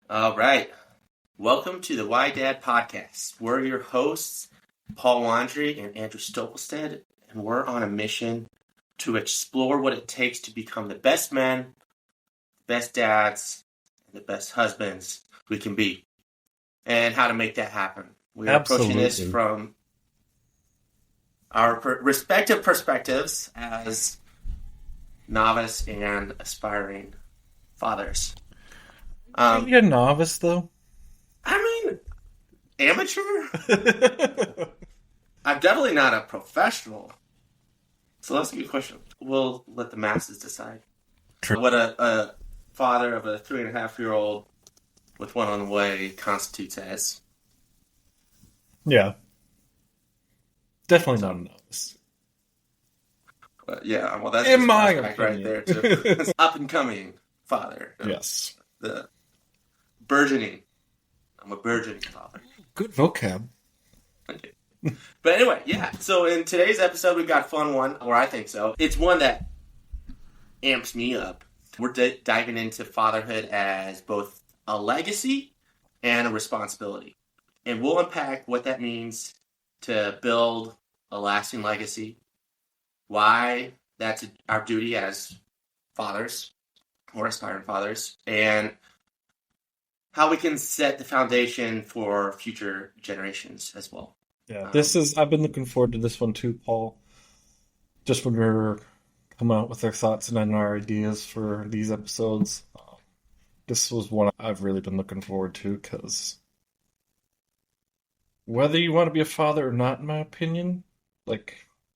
All right. Welcome to the Why Dad podcast. We're your hosts, Paul Wandry and Andrew Stolstead, and we're on a mission to explore what it takes to become the best men, best dads, and the best husbands we can be, and how to make that happen. We are approaching this from our respective perspectives as novice and aspiring fathers. Are you a novice, though? I mean, amateur? I'm definitely not a professional. So that's a good question. We'll let the masses decide. True. What a father of a 3.5-year-old with one on the way constitutes as. Yeah. Definitely not a novice. Yeah, well, that's in just my opinion. Right there, too. Up and coming father. Yes. The burgeoning. I'm a burgeoning father. Good vocab. Okay. But anyway, yeah. So in today's episode, we've got a fun one, or I think so. It's one that amps me up. We're diving into fatherhood as both a legacy and a responsibility. And we'll unpack what that means to build a lasting legacy, why that's our duty as fathers or aspiring fathers, and how we can set the foundation for future generations as well. Yeah, I've been looking forward to this one too, Paul. Just when we were coming out with our thoughts and our ideas for these episodes, this was one I've really been looking forward to, because whether you want to be a father or not, in my opinion,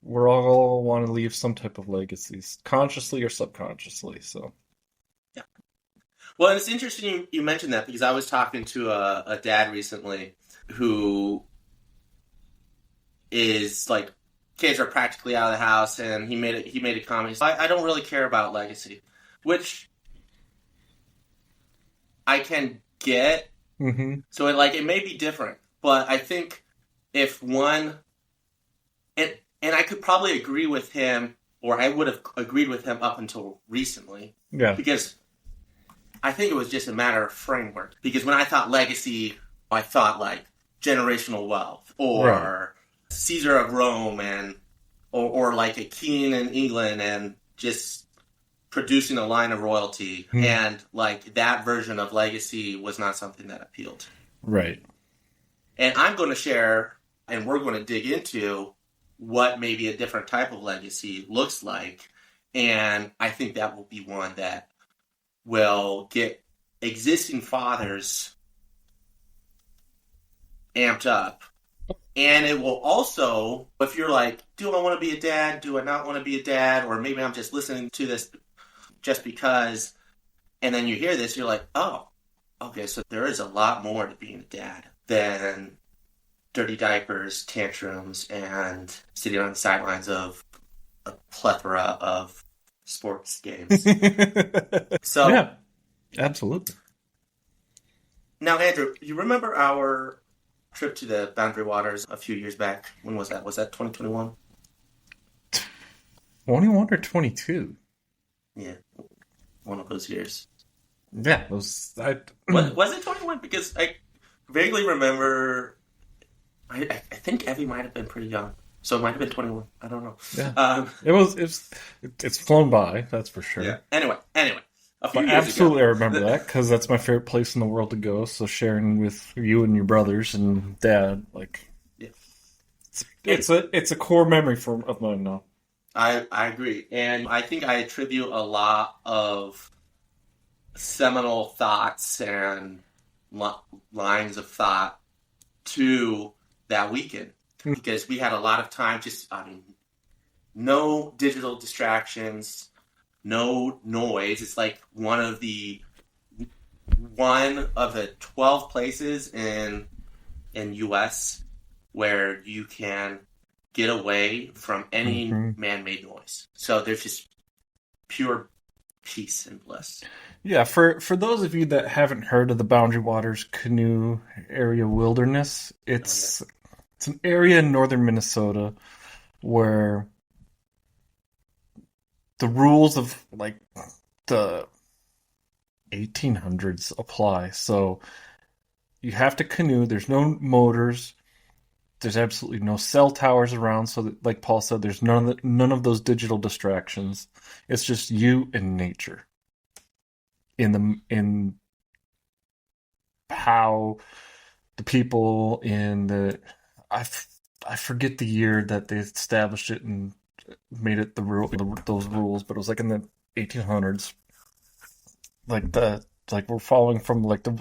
we're all want to leave some type of legacy, consciously or subconsciously, so. Yeah. Well, it's interesting you mentioned that, because I was talking to a dad recently who is like, kids are practically out of the house, and he made a comment. I don't really care about legacy, which I can get. Mm-hmm. So it may be different, but I think if one, and I could probably agree with him, or I would have agreed with him up until recently. Yeah. Because I think it was just a matter of framework. Because when I thought legacy, I thought like generational wealth, or Right. Caesar of Rome, or like a king in England, and just producing a line of royalty. And like that version of legacy was not something that appealed. Right. And I'm going to share, and we're going to dig into what maybe a different type of legacy looks like. And I think that will be one that will get existing fathers amped up. And it will also, if you're like, do I want to be a dad? Do I not want to be a dad? Or maybe I'm just listening to this just because. And then you hear this, you're like, oh, okay, so there is a lot more to being a dad than dirty diapers, tantrums, and sitting on the sidelines of a plethora of sports games. So, yeah, absolutely. Now, Andrew, you remember our trip to the Boundary Waters a few years back? When was that? Was that 2021? 21 or 22? Yeah, one of those years. Yeah, it was. Was it 21? Because I vaguely remember. I think Evie might have been pretty young, so it might have been 21. I don't know. Yeah, it's flown by. That's for sure. Yeah. Anyway. A few But years absolutely, ago. I remember that, because that's my favorite place in the world to go. So sharing with you and your brothers and dad, Yeah. it's a core memory of mine now. I agree, and I think I attribute a lot of seminal thoughts and lines of thought to that weekend, because we had a lot of time. No digital distractions, no noise. It's like one of the 12 places in U.S. where you can get away from any man-made noise. So there's just pure peace and bliss. Yeah, for those of you that haven't heard of the Boundary Waters Canoe Area Wilderness, it's an area in northern Minnesota where the rules of the 1800s apply. So you have to canoe. There's no motors. There's absolutely no cell towers around. So that, like Paul said, there's none of those digital distractions. It's just you and nature in how the people in the I, I forget the year that they established it and made it those rules, but it was like in the 1800s. Like the like we're following from like the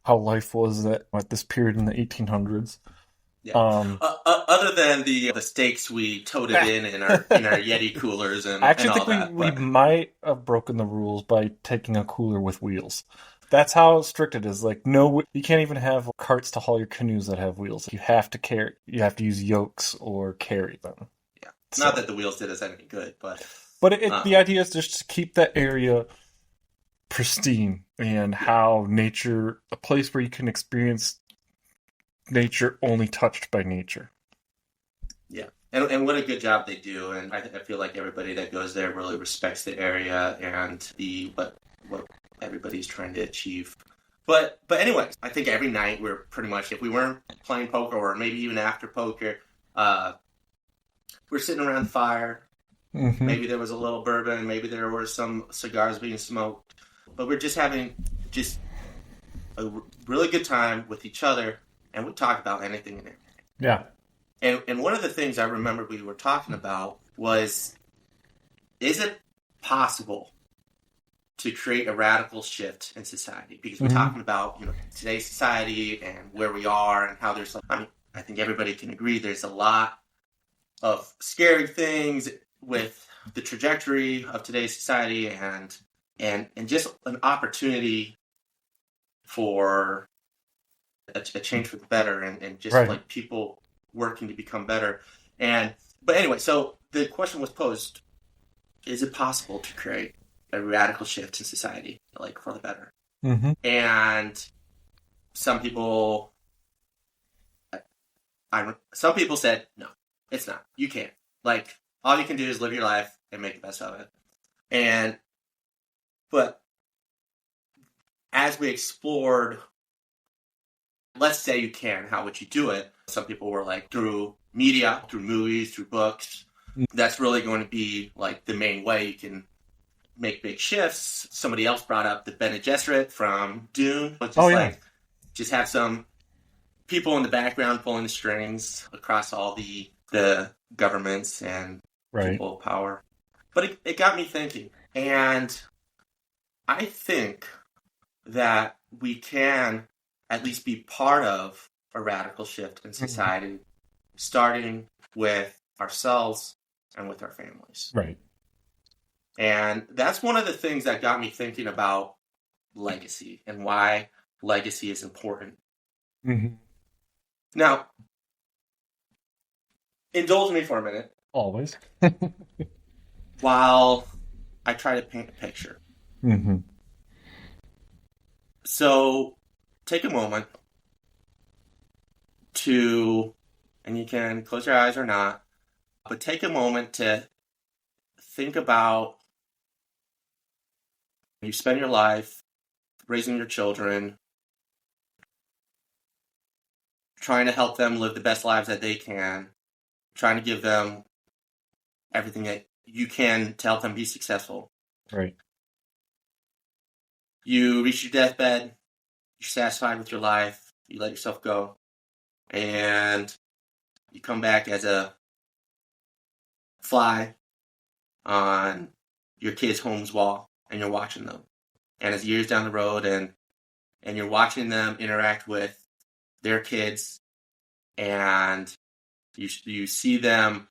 how life was at this period in the 1800s. Yeah. Um, Other than the steaks we toted in our Yeti coolers I and actually all think that, we but might have broken the rules by taking a cooler with wheels. That's how strict it is. Like, no, you can't even have carts to haul your canoes that have wheels. You have to use yokes or carry them. yeah. Not So, that the wheels did us any good, but but the um, idea is just to keep that area pristine and yeah, how nature, a place where you can experience nature only touched by nature. yeah. And what a good job they do, and I feel like everybody that goes there really respects the area and the what everybody's trying to achieve. But anyways, I think every night we're pretty much, if we weren't playing poker or maybe even after poker, uh, we're sitting around the fire. Mm-hmm. Maybe there was a little bourbon, maybe there were some cigars being smoked, but we're just having just a really good time with each other, and we talk about anything and everything. Yeah. And one of the things I remember we were talking about was, is it possible to create a radical shift in society? Because we're Mm-hmm. talking about, today's society and where we are and how there's, I mean, I think everybody can agree there's a lot of scary things with the trajectory of today's society, and just an opportunity for a change for the better, and just Right. like people working to become better. But anyway, so the question was posed: is it possible to create a radical shift in society, like for the better? Mm-hmm. And some people, some people said no, it's not. You can't. Like, all you can do is live your life and make the best of it. And but as we explored, let's say you can, how would you do it? Some people were like, through media, through movies, through books. That's really going to be like the main way you can make big shifts. Somebody else brought up the Bene Gesserit from Dune, which Oh is yeah. like, just have some people in the background pulling the strings across all the governments and Right. people of power. But it got me thinking, and I think that we can at least be part of a radical shift in Mm-hmm. society, starting with ourselves and with our families. Right. And that's one of the things that got me thinking about legacy and why legacy is important. Mm-hmm. Now, indulge me for a minute Always. while I try to paint a picture. Mm-hmm. So, take a moment to, and you can close your eyes or not, but take a moment to think about, you spend your life raising your children, trying to help them live the best lives that they can, trying to give them everything that you can to help them be successful. Right. You reach your deathbed, you're satisfied with your life, you let yourself go, and you come back as a fly on your kid's home's wall, and you're watching them. And as years down the road, and you're watching them interact with their kids, and you see them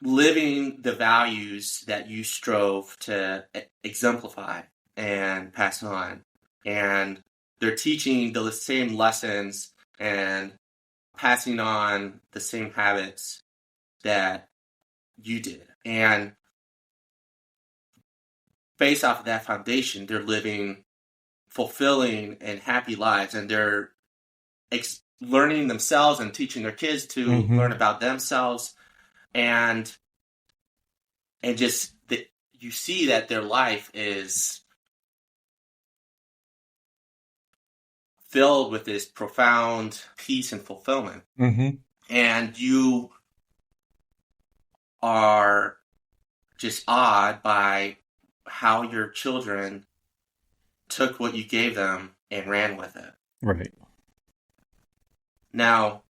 living the values that you strove to exemplify and pass on. And they're teaching the same lessons and passing on the same habits that you did. And based off of that foundation, they're living fulfilling and happy lives, and they're learning themselves and teaching their kids to Mm-hmm. learn about themselves, and just that you see that their life is filled with this profound peace and fulfillment. Mm-hmm. And you are just awed by how your children took what you gave them and ran with it. Right. Now,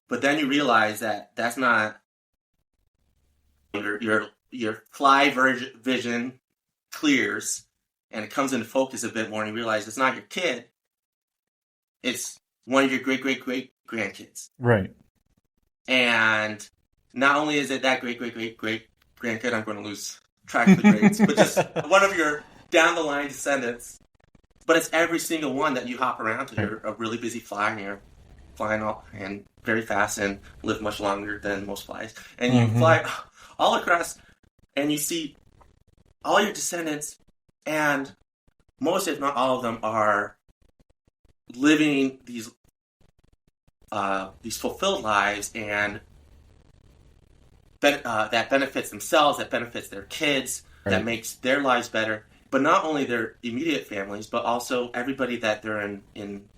but then you realize that that's not your fly vision clears and it comes into focus a bit more, and you realize it's not your kid, it's one of your great grandkids. Right. And not only is it that great grandkid, I'm going to lose track of the grades, but just one of your down the line descendants. But it's every single one that you hop around to. You're a really busy fly, and you're flying all and very fast and live much longer than most flies. And you fly all across, and you see all your descendants, and most, if not all of them, are living these fulfilled lives, and that benefits themselves, that benefits their kids, right, that makes their lives better. But not only their immediate families, but also everybody that they're in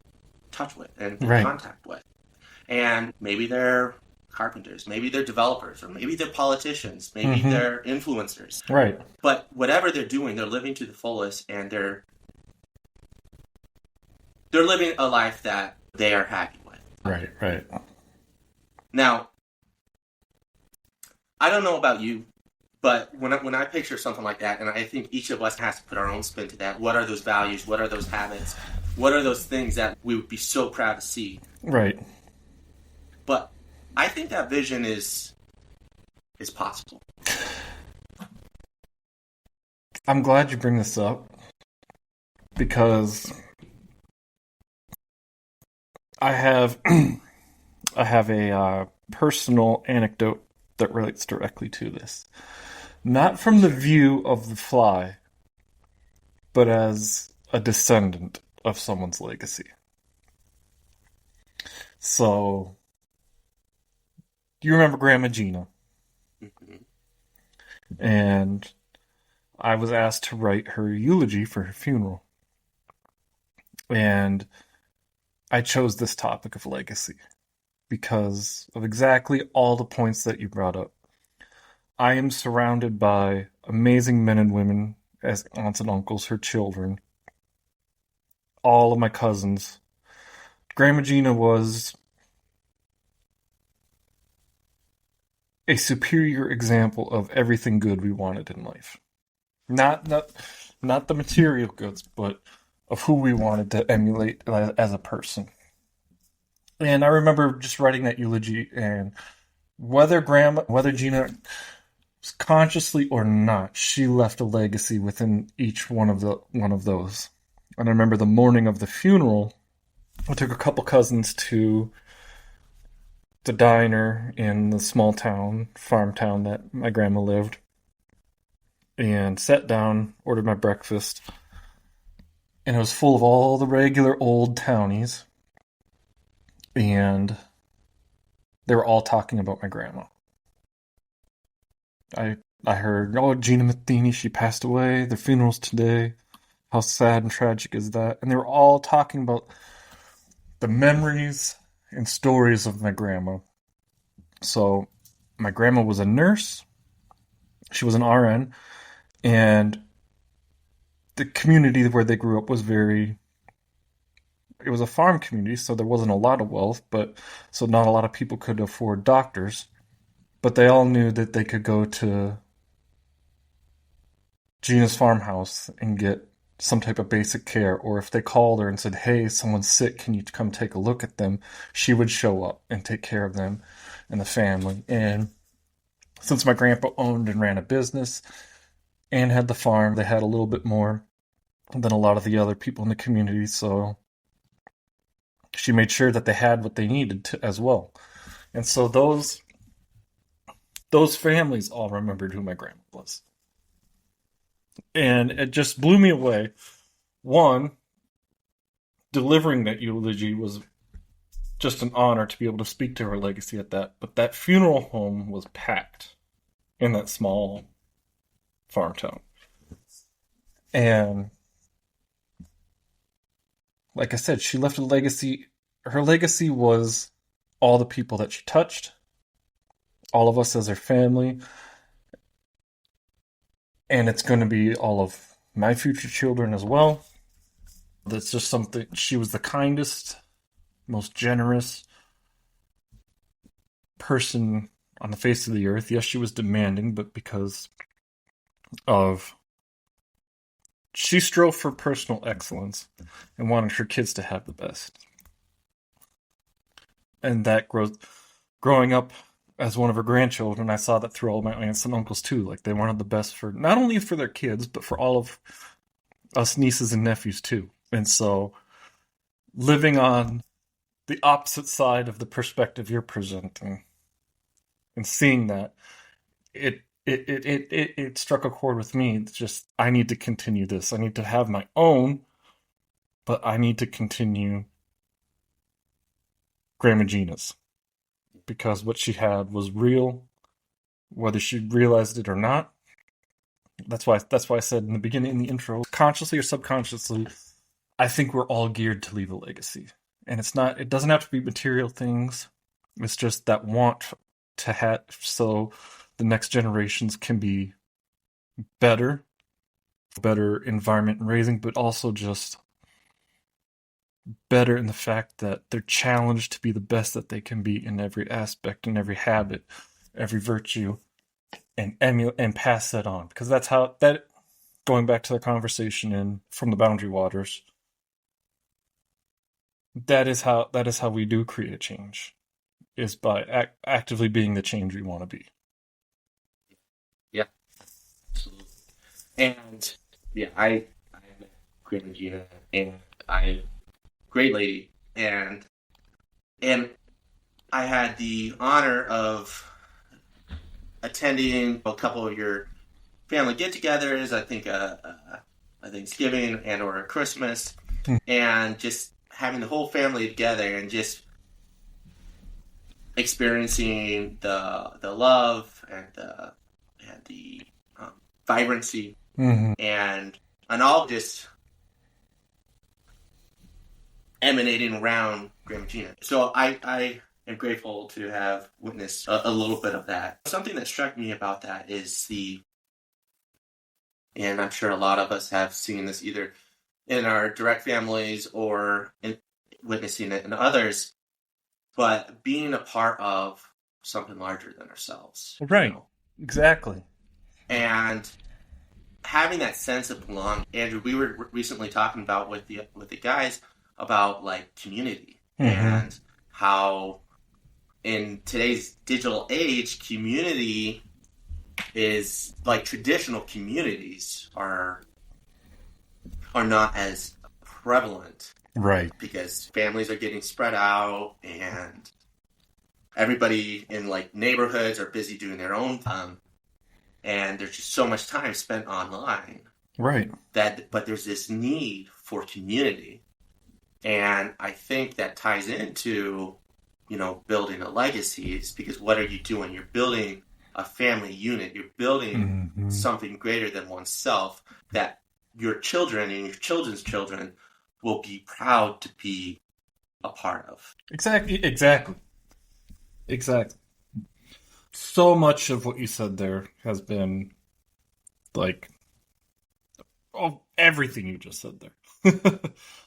touch with and in right, contact with. And maybe they're carpenters, maybe they're developers, or maybe they're politicians, maybe they're influencers. Right. But whatever they're doing, they're living to the fullest, and they're living a life that they are happy with. Right, right. Now, I don't know about you, but when I picture something like that, and I think each of us has to put our own spin to that, what are those values? What are those habits? What are those things that we would be so proud to see? Right. But I think that vision is possible. I'm glad you bring this up, because I have a personal anecdote that relates directly to this. Not from the view of the fly, but as a descendant of someone's legacy. So, do you remember Grandma Gina? Mm-hmm. And I was asked to write her eulogy for her funeral. And I chose this topic of legacy because of exactly all the points that you brought up. I am surrounded by amazing men and women as aunts and uncles, her children, all of my cousins. Grandma Gina was a superior example of everything good we wanted in life. Not the material goods, but of who we wanted to emulate as a person. And I remember just writing that eulogy, and whether Gina consciously or not, she left a legacy within each one of those. And I remember the morning of the funeral, I took a couple cousins to the diner in the small farm town that my grandma lived, and sat down, ordered my breakfast, and it was full of all the regular old townies, and they were all talking about my grandma. I heard, oh, Gina Matheny, she passed away. The funeral's today. How sad and tragic is that? And they were all talking about the memories and stories of my grandma. So, my grandma was a nurse. She was an RN. And the community where they grew up was it was a farm community, so there wasn't a lot of wealth, so not a lot of people could afford doctors. But they all knew that they could go to Gina's farmhouse and get some type of basic care. Or if they called her and said, hey, someone's sick, can you come take a look at them? She would show up and take care of them and the family. And since my grandpa owned and ran a business and had the farm, they had a little bit more than a lot of the other people in the community. So she made sure that they had what they needed as well. And so those families all remembered who my grandma was. And it just blew me away. One, delivering that eulogy was just an honor to be able to speak to her legacy at that. But that funeral home was packed in that small farm town. And like I said, she left a legacy. Her legacy was all the people that she touched, all of us as her family, and it's going to be all of my future children as well. That's just something. She was the kindest, most generous person on the face of the earth. Yes, she was demanding, but because of she strove for personal excellence and wanted her kids to have the best. And that growing up as one of her grandchildren, I saw that through all my aunts and uncles too. Like they wanted the best for not only for their kids, but for all of us nieces and nephews too. And so living on the opposite side of the perspective you're presenting and seeing that, it struck a chord with me. It's just I need to continue this. I need to have my own, but I need to continue Grandma Gina's because what she had was real, whether she realized it or not. That's why I said in the beginning, in the intro, consciously or subconsciously, I think we're all geared to leave a legacy. And it doesn't have to be material things. It's just that want to have so the next generations can be better environment and raising, but also just better in the fact that they're challenged to be the best that they can be in every aspect, in every habit, every virtue, and emulate and pass that on. Because that's how that going back to the conversation in From the Boundary Waters, that is how we do create a change, is by actively being the change we want to be. Yeah, absolutely. And yeah, I met Grandma Gina, and I great lady, and I had the honor of attending a couple of your family get-togethers. I think a Thanksgiving and or a Christmas, and just having the whole family together and just experiencing the love and the vibrancy and all just emanating around Grandma Gina. So I am grateful to have witnessed a little bit of that. Something that struck me about that is and I'm sure a lot of us have seen this either in our direct families or in witnessing it in others, but being a part of something larger than ourselves. Right. You know? Exactly. And having that sense of belonging. Andrew, we were recently talking about with the guys about like community and how in today's digital age, community is like traditional communities are not as prevalent, right? Because families are getting spread out and everybody in like neighborhoods are busy doing their own thing, and there's just so much time spent online, right? But there's this need for community, and I think that ties into building a legacy. Is because what are you doing? You're building a family unit. You're building something greater than oneself that your children and your children's children will be proud to be a part of. Exactly. So much of what you said there has been like everything you just said there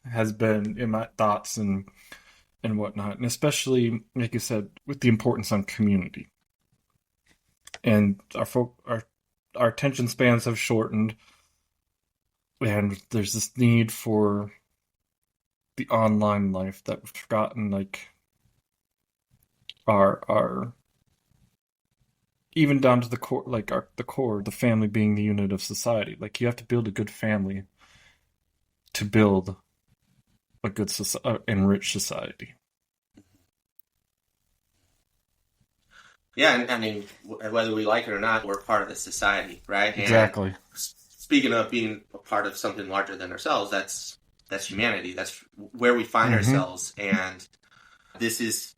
has been in my thoughts and whatnot, and especially like you said with the importance on community. And our attention spans have shortened, and there's this need for the online life that we've forgotten, like our even down to the core, like the family being the unit of society. Like you have to build a good family to build a good enriched society. Yeah, and I mean, whether we like it or not, we're part of the society, right? Exactly. And speaking of being a part of something larger than ourselves, that's humanity. That's where we find ourselves, and this is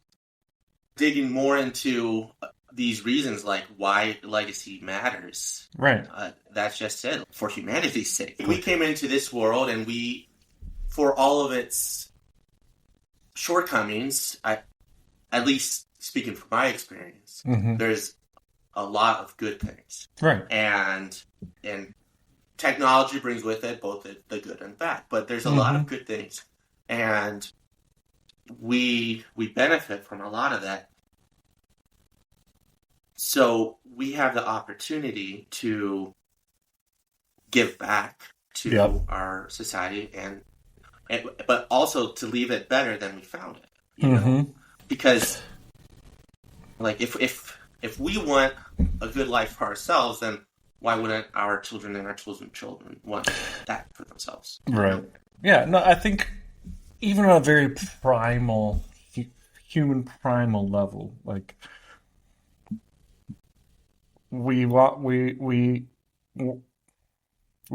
digging more into these reasons, like why legacy matters. Right. That's just it, for humanity's sake. We came into this world, and we for all of its shortcomings, at least speaking from my experience, there's a lot of good things. Right. And technology brings with it both the good and bad, but there's a lot of good things. And we benefit from a lot of that. So we have the opportunity to give back to our society and but also to leave it better than we found it. You know? Because like if we want a good life for ourselves, then why wouldn't our children and our children's children want that for themselves? Right. Yeah, no, I think even on a very primal, human primal level, like we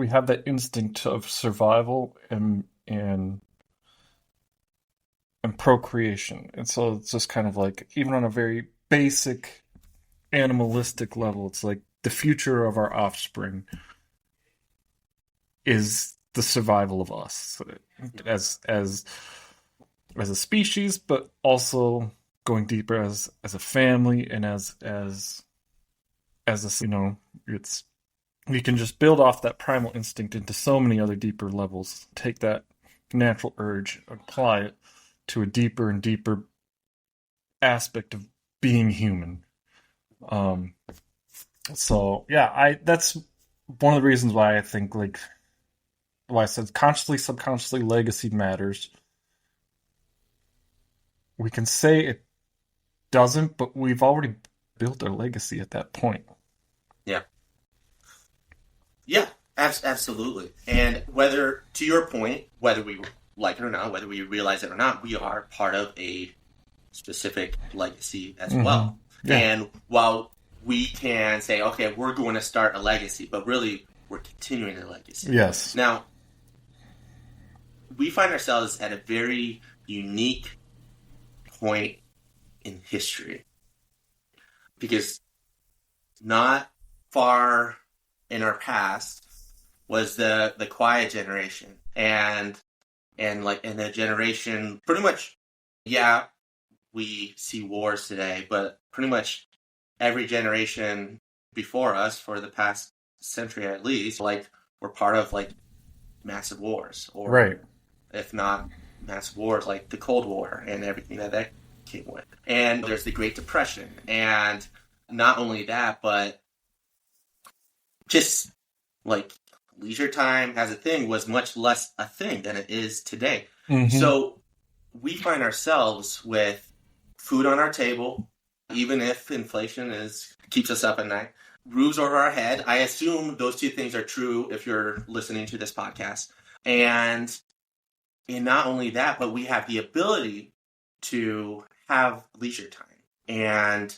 have that instinct of survival and procreation, and so it's just kind of like even on a very basic animalistic level, it's like the future of our offspring is the survival of us as a species, but also going deeper as a family and as a, you know, it's you can just build off that primal instinct into so many other deeper levels. Take that natural urge, apply it to a deeper and deeper aspect of being human. So yeah, that's one of the reasons why I think, like, why I said consciously, subconsciously, legacy matters. We can say it doesn't, but we've already built our legacy at that point. Yeah. Yeah, absolutely. And whether, to your point, whether we like it or not, whether we realize it or not, we are part of a specific legacy as well. Yeah. And while we can say, okay, we're going to start a legacy, but really we're continuing the legacy. Yes. Now, we find ourselves at a very unique point in history, because not far in our past was the quiet generation, and the generation pretty much, yeah, we see wars today, but pretty much every generation before us for the past century at least, like, we're part of like massive wars, or right, if not massive wars, like the Cold War and everything that came with. And there's the Great Depression, and not only that, but just like leisure time as a thing was much less a thing than it is today. So we find ourselves with food on our table, even if inflation keeps us up at night, roofs over our head. I assume those two things are true if you're listening to this podcast. And not only that, but we have the ability to have leisure time. And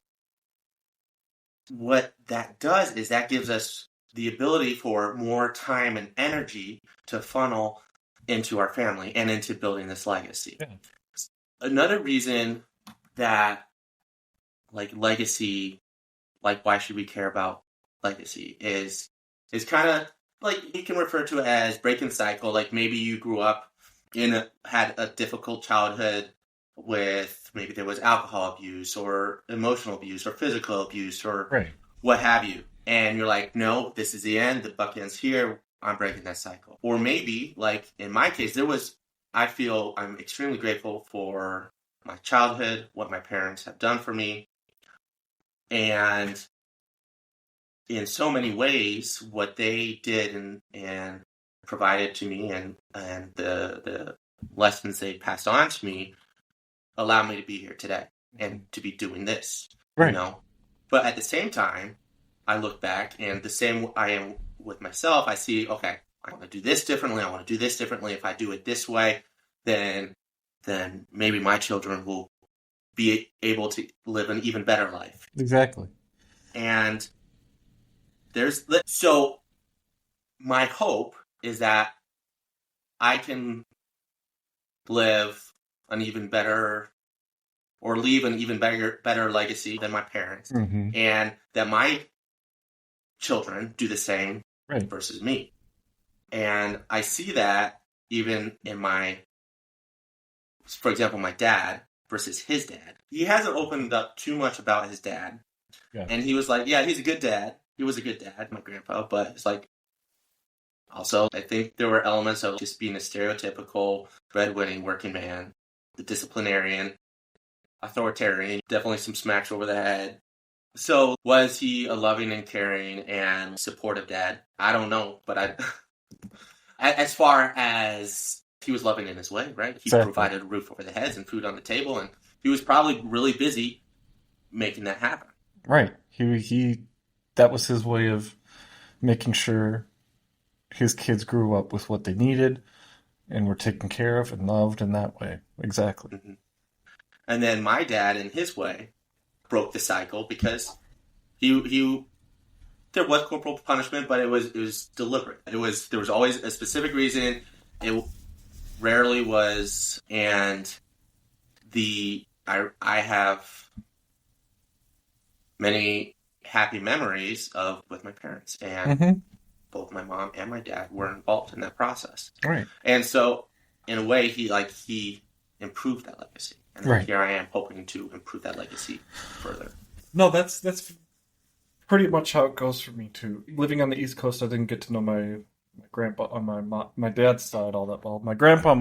what that does is that gives us the ability for more time and energy to funnel into our family and into building this legacy. Yeah. Another reason that, like, legacy, like, why should we care about legacy is kind of like, you can refer to it as breaking cycle. Like, maybe you grew up had a difficult childhood with, maybe there was alcohol abuse or emotional abuse or physical abuse or what have you. And you're like, no, this is the end. The buck ends here. I'm breaking that cycle. Or maybe, like in my case, I feel I'm extremely grateful for my childhood, what my parents have done for me. And in so many ways, what they did and provided to me and the lessons they passed on to me allowed me to be here today and to be doing this, you know. But at the same time, I look back, and the same I am with myself, I see, okay, I want to do this differently. I want to do this differently. If I do it this way, then maybe my children will be able to live an even better life. Exactly. And so my hope is that I can live an even better, or leave an even better legacy than my parents, and that my children do the same versus me. And I see that even in for example, my dad versus his dad. He hasn't opened up too much about his dad. Yeah. And he was like, yeah, he's a good dad. He was a good dad, my grandpa, but it's like, also, I think there were elements of just being a stereotypical breadwinning working man, the disciplinarian, authoritarian, definitely some smacks over the head. So, was he a loving and caring and supportive dad? I don't know, but as far as he was loving in his way, right? He Exactly. provided a roof over the heads and food on the table, and he was probably really busy making that happen. Right. He that was his way of making sure his kids grew up with what they needed and were taken care of and loved in that way. Exactly. Mm-hmm. And then my dad, in his way, broke the cycle because he there was corporal punishment, but it was deliberate. There was always a specific reason. It rarely was, and I have many happy memories of with my parents, and Mm-hmm. both my mom and my dad were involved in that process. Right. And so, in a way, he improved that legacy, and then Right. here I am hoping to improve that legacy further. No, that's pretty much how it goes for me too. Living on the East Coast, I didn't get to know my grandpa on my dad's side all that well. My grandpa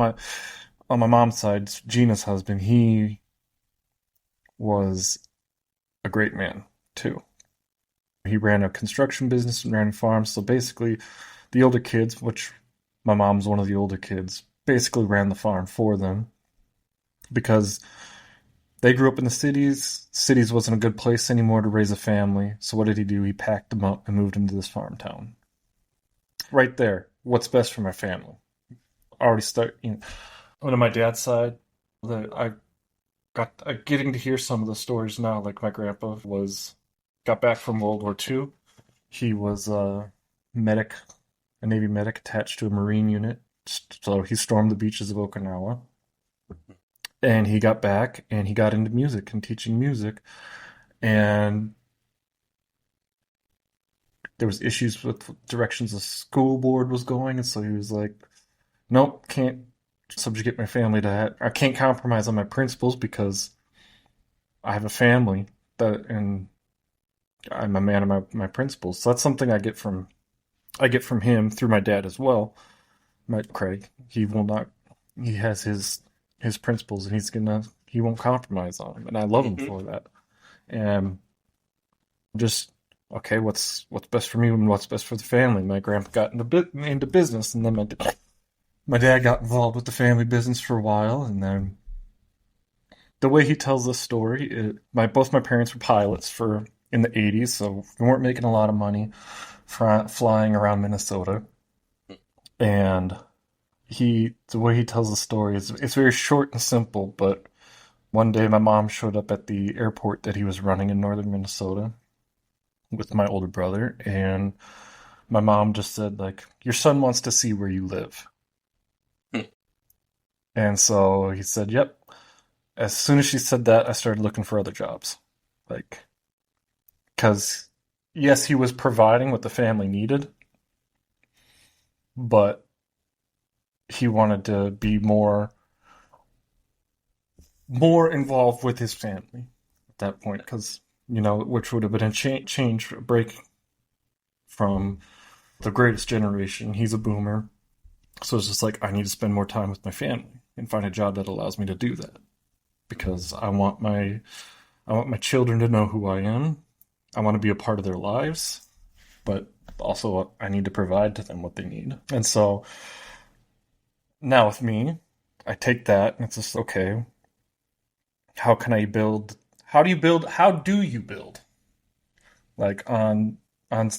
on my mom's side, Gina's husband, he was a great man too. He ran a construction business and ran a farm. So basically, the older kids, which my mom's one of the older kids, basically ran the farm for them because they grew up in the cities. Cities wasn't a good place anymore to raise a family. So what did he do? He packed them up and moved them to this farm town. Right there, what's best for my family. Already start. On my dad's side, I getting to hear some of the stories now. Like my grandpa got back from World War II. He was a medic, a Navy medic attached to a Marine unit. So he stormed the beaches of Okinawa. And he got back and he got into music and teaching music. And there was issues with directions the school board was going. And so he was like, nope, can't subjugate my family to that. I can't compromise on my principles because I have a family and I'm a man of my principles. So that's something I get from him through my dad as well. My Craig, he will not. He has his principles, and he won't compromise on them, and I love him Mm-hmm. for that. And just okay, what's best for me and what's best for the family. My grandpa got into business, and then my dad got involved with the family business for a while, and then the way he tells this story, both my parents were pilots for in the '80s, so we weren't making a lot of money flying around Minnesota, and the way he tells the story is it's very short and simple. But one day my mom showed up at the airport that he was running in northern Minnesota with my older brother, and my mom just said like, "Your son wants to see where you live." And so he said, "Yep." As soon as she said that, I started looking for other jobs. Like, because yes, he was providing what the family needed, but he wanted to be more involved with his family at that point, because which would have been a change, a break from the greatest generation. He's a boomer, so it's just like I need to spend more time with my family and find a job that allows me to do that because I want my children to know who I am. I want to be a part of their lives, but also I need to provide to them what they need. And so now with me, I take that and it's just okay. How can I build? How do you build? How do you build? Like on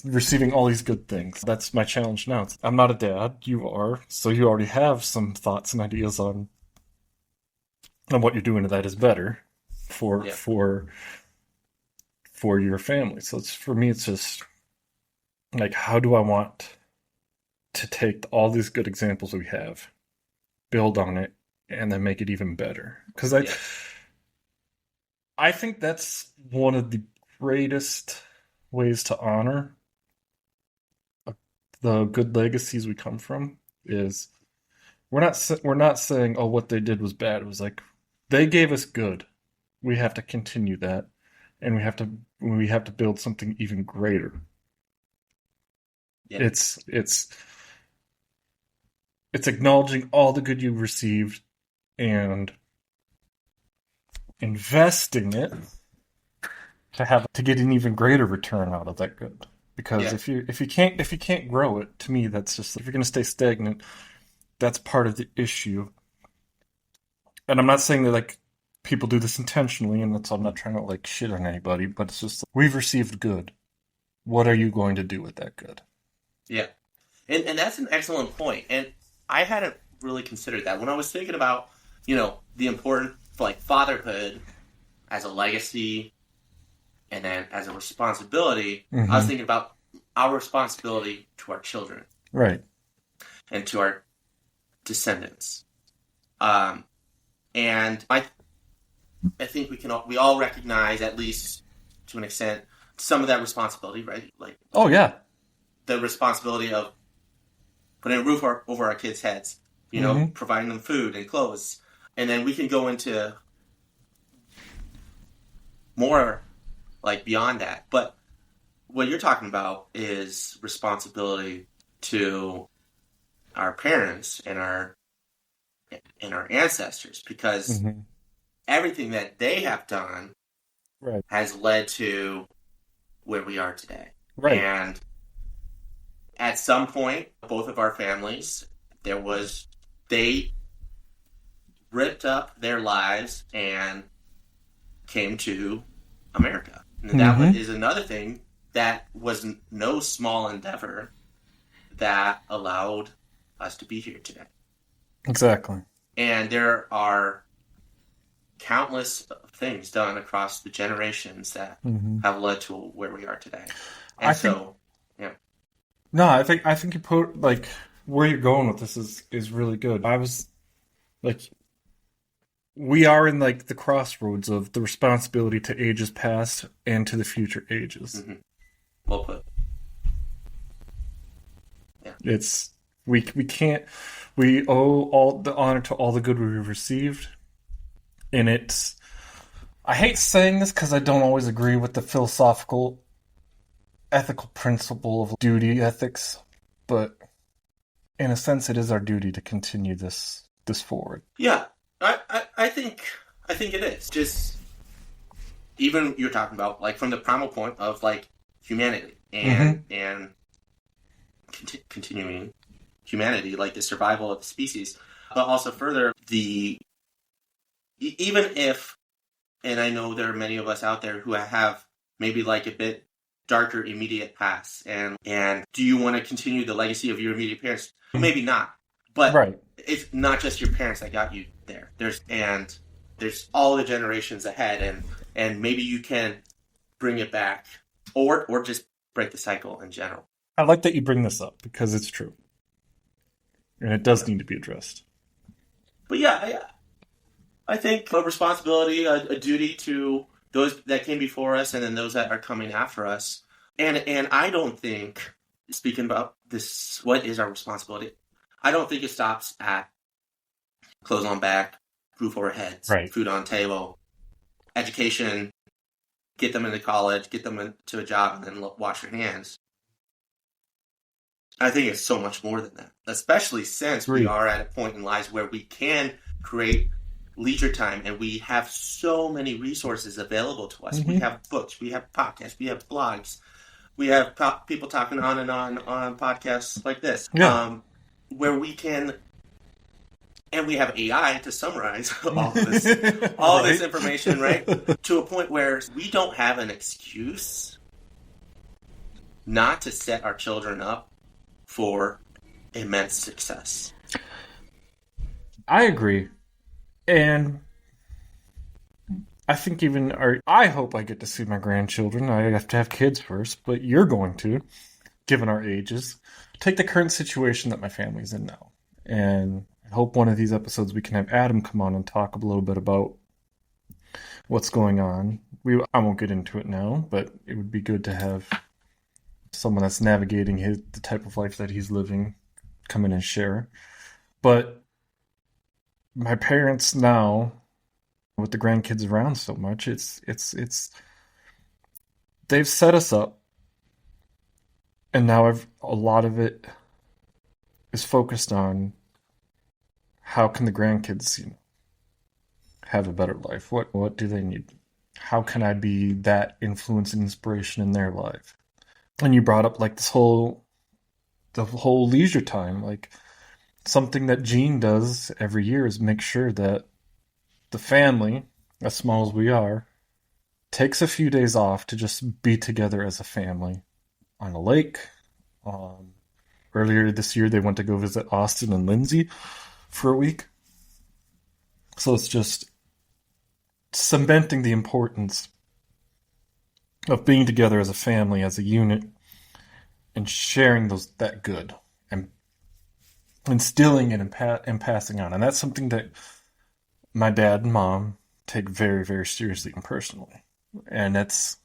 receiving all these good things. That's my challenge now. I'm not a dad. You are, so you already have some thoughts and ideas on what you're doing that is better for Yeah. for your family. So for me, it's just like, how do I want to take all these good examples we have, build on it, and then make it even better? Because Yeah. I think that's one of the greatest ways to honor the good legacies we come from is we're not saying, oh, what they did was bad. It was like they gave us good. We have to continue that, and we have to build something even greater. Yeah. It's it's acknowledging all the good you've received and investing it to get an even greater return out of that good. Because Yeah. if you can't grow it, to me that's just if you're going to stay stagnant, that's part of the issue. And I'm not saying that like people do this intentionally, and that's I'm not trying to like shit on anybody, but it's just we've received good. What are you going to do with that good? Yeah. And that's an excellent point. And I hadn't really considered that when I was thinking about, the importance like fatherhood as a legacy and then as a responsibility. I was Mm-hmm. thinking about our responsibility to our children Right. and to our descendants. Um, and I think we all recognize, at least to an extent, some of that responsibility, right? Like Oh yeah. the responsibility of putting a roof over our kids' heads, Mm-hmm. providing them food and clothes. And then we can go into more like beyond that. But what you're talking about is responsibility to our parents and our ancestors, because Mm-hmm. everything that they have done Right. has led to where we are today. Right. And at some point, both of our families, they ripped up their lives and came to America. And Mm-hmm. is another thing that was no small endeavor that allowed us to be here today. Exactly. And there are countless things done across the generations that Mm-hmm. have led to where we are today. I And think so, yeah, no, I think you put like where you're going with this is really good. I was like we are in like the crossroads of the responsibility to ages past and to the future ages. mm-hmm. Well put. Yeah, It's we can't we owe all the honor to all the good we've received, and it's I hate saying this because I don't always agree with the philosophical ethical principle of duty ethics, but in a sense, it is our duty to continue this forward. yeah. I think it is. Just even you're talking about like from the primal point of like humanity Mm-hmm. and continuing humanity, like the survival of the species, but also further even if, and I know there are many of us out there who have maybe like a bit darker immediate past, and do you want to continue the legacy of your immediate parents? Maybe not, but Right. it's not just your parents that got you there. There's all the generations ahead, and maybe you can bring it back, or just break the cycle in general. I like that you bring this up because it's true, and it does need to be addressed. But yeah, I think a responsibility, a duty to those that came before us, and then those that are coming after us. And I don't think, speaking about this, what is our responsibility? I don't think it stops at clothes on back, roof over heads, Right. food on table, education, get them into college, get them into a job, and then wash your hands. I think it's so much more than that, especially since we Agreed. are at a point in lives where we can create leisure time and we have so many resources available to us. We Mm-hmm. have books, we have podcasts, we have blogs, we have people talking on and on podcasts like this, Yeah. where we can, and we have AI to summarize all of this Right. information, right? To a point where we don't have an excuse not to set our children up for immense success. I agree, and I think even I hope I get to see my grandchildren. I have to have kids first, but you're going to, given our ages, take the current situation that my family's in now, and I hope one of these episodes we can have Adam come on and talk a little bit about what's going on. I won't get into it now, but it would be good to have someone that's navigating the type of life that he's living come in and share. But my parents now, with the grandkids around so much, it's they've set us up, and now a lot of it is focused on how can the grandkids, have a better life. What do they need? How can I be that influence and inspiration in their life? And you brought up like the whole leisure time, like something that Gene does every year is make sure that the family, as small as we are, takes a few days off to just be together as a family on a lake. Um, Earlier this year, they went to go visit Austin and Lindsay for a week. So it's just cementing the importance of being together as a family, as a unit, and sharing that good and instilling it and passing on. And that's something that my dad and mom take very, very seriously and personally. And that's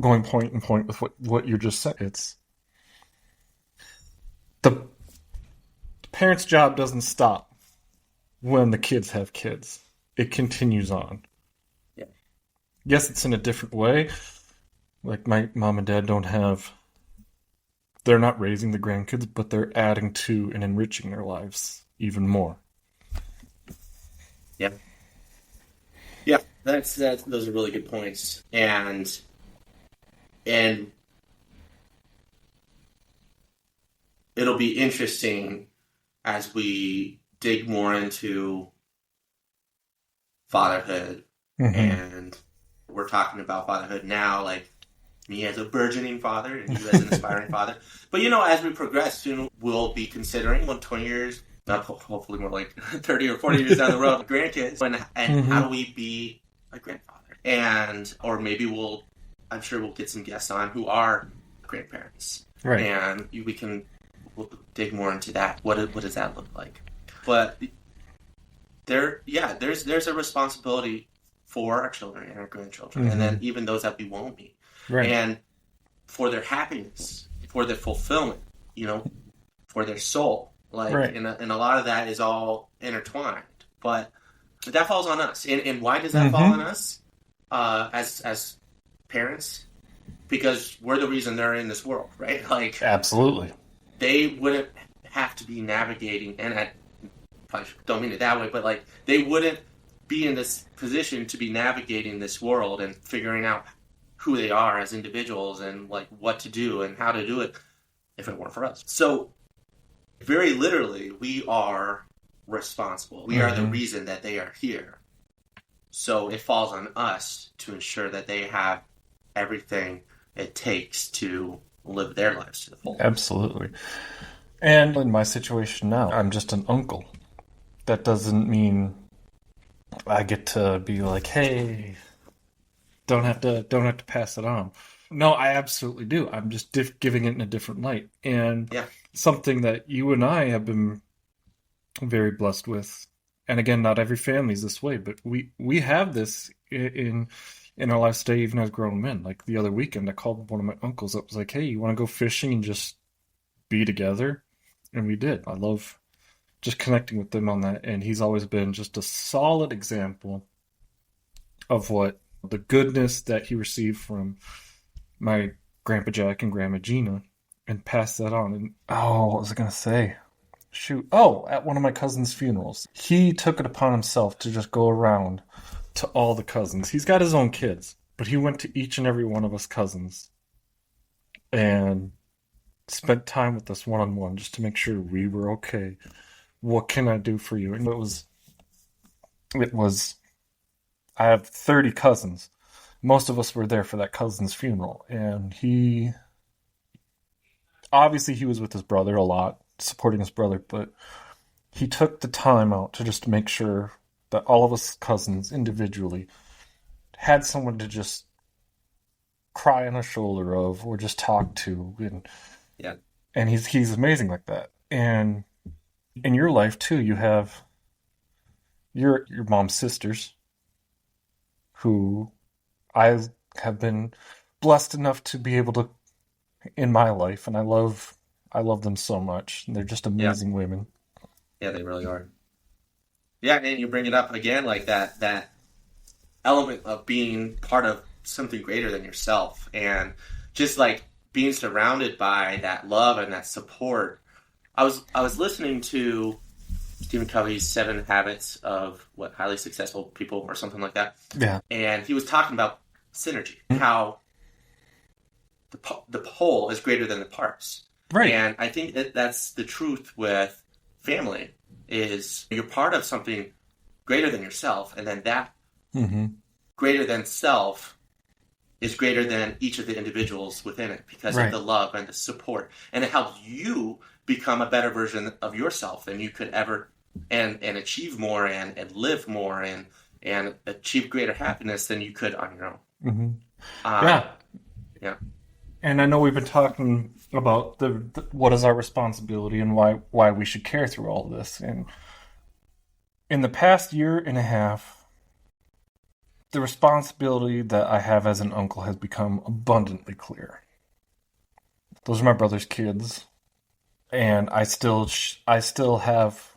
going point and point with what you just said. It's the parent's job doesn't stop when the kids have kids. It continues on. Yeah. Yes, it's in a different way. Like my mom and dad they're not raising the grandkids, but they're adding to and enriching their lives even more. Yeah. Yeah. That's those are really good points. And it'll be interesting as we dig more into fatherhood, and we're talking about fatherhood now, like me as a burgeoning father and you as an aspiring father. But as we progress, soon we'll be considering 20 years, not hopefully more like 30 or 40 years down the road, grandkids, and how do we be a grandfather? Or maybe I'm sure we'll get some guests on who are grandparents, right? And we'll dig more into that. What does that look like? But there's a responsibility for our children and our grandchildren, and then even those that we won't meet, right? And for their happiness, for their fulfillment, for their soul, like, right. and a lot of that is all intertwined. But that falls on us, and why does that fall on us? As parents, because we're the reason they're in this world, right? Like, absolutely, they wouldn't have to be navigating, and I probably don't mean it that way, but like they wouldn't be in this position to be navigating this world and figuring out who they are as individuals and like what to do and how to do it if it weren't for us. So very literally, we are responsible. We are the reason that they are here. So it falls on us to ensure that they have everything it takes to live their lives to the full. Absolutely. And in my situation now, I'm just an uncle. That doesn't mean I get to be like, hey, don't have to pass it on. No, I absolutely do. I'm just giving it in a different light. And something that you and I have been very blessed with. And again, not every family is this way, but we have this in our lives today, even as grown men. Like the other weekend, I called one of my uncles up. Was like, hey, you want to go fishing and just be together? And we did. I love just connecting with them on that. And he's always been just a solid example of what the goodness that he received from my Grandpa Jack and Grandma Gina, and passed that on. And what was I going to say? Shoot. Oh, at one of my cousin's funerals, he took it upon himself to just go around to all the cousins. He's got his own kids, but he went to each and every one of us cousins and spent time with us one-on-one just to make sure we were okay. What can I do for you? And it was I have 30 cousins. Most of us were there for that cousin's funeral, and he was with his brother a lot, supporting his brother, but he took the time out to just make sure that all of us cousins individually had someone to just cry on the shoulder of or just talk to. And he's amazing like that. And in your life too, you have your mom's sisters who I have been blessed enough to be able to in my life, and I love them so much. They're just amazing women. Yeah, they really are. Yeah, and you bring it up again, like that element of being part of something greater than yourself, and just like being surrounded by that love and that support. I was listening to Stephen Covey's Seven Habits of what highly successful people or something like that, Yeah. and he was talking about synergy, how the whole is greater than the parts. Right. And I think that's the truth with family is you're part of something greater than yourself, and then that Mm-hmm. greater than self is greater than each of the individuals within it because of Right. the love and the support. And it helps you become a better version of yourself than you could ever and achieve more and live more and achieve greater happiness than you could on your own. Mm-hmm. Um, Yeah. yeah. And I know we've been talking about the what is our responsibility and why we should care through all this. And in the past year and a half, the responsibility that I have as an uncle has become abundantly clear. Those are my brother's kids, and I still have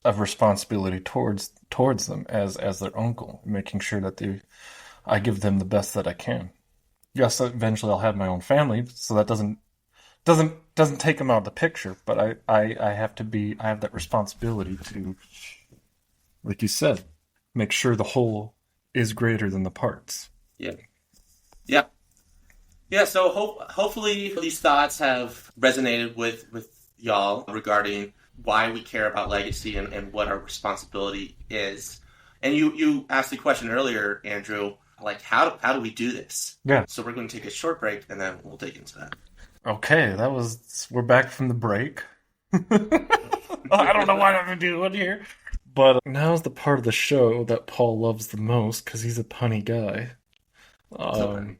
a responsibility towards them as their uncle, making sure that I give them the best that I can. Yes, eventually I'll have my own family, so that doesn't take them out of the picture. But I have that responsibility to, like you said, make sure the whole is greater than the parts. Yeah. Yeah. Yeah, so hopefully these thoughts have resonated with y'all regarding why we care about legacy and what our responsibility is. And you asked the question earlier, Andrew, like how do we do this? Yeah. So we're going to take a short break and then we'll dig into that. Okay, we're back from the break. I don't know what I'm doing here. But now's the part of the show that Paul loves the most because he's a punny guy. So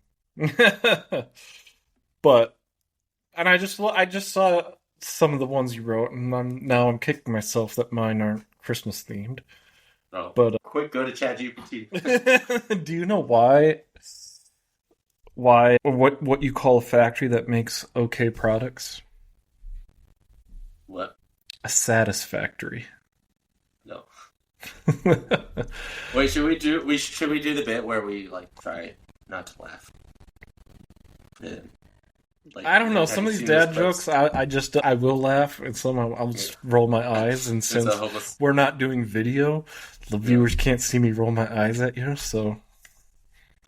But I just saw some of the ones you wrote, and now I'm kicking myself that mine aren't Christmas themed. oh, But quick, go to ChatGPT. do you know why what you call a factory that makes okay products? What? A satisfactory. No. Wait, should we do the bit where we like try not to laugh? Yeah. Like, I don't know. have Some you of these seen dad those jokes, I will laugh, and some I'll just roll my eyes. And clips? It's since a hopeless. we're not doing video, the viewers can't see me roll my eyes at you. So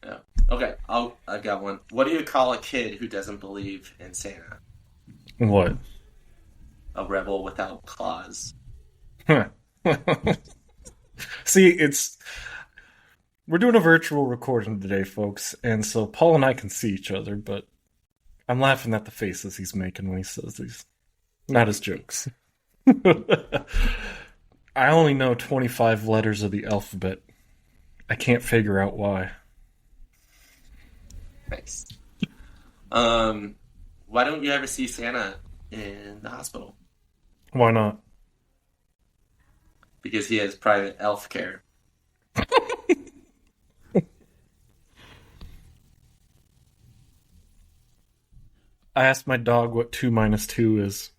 Yeah. Okay, I got one. What do you call a kid who doesn't believe in Santa? what? A rebel without claws. Huh. See, we're doing a virtual recording today, folks, and so Paul and I can see each other, but I'm laughing at the faces he's making when he says these, not his jokes. I only know 25 letters of the alphabet. I can't figure out why. Nice. Why don't you ever see Santa in the hospital? Why not? Because he has private elf care. I asked my dog what 2 minus 2 is.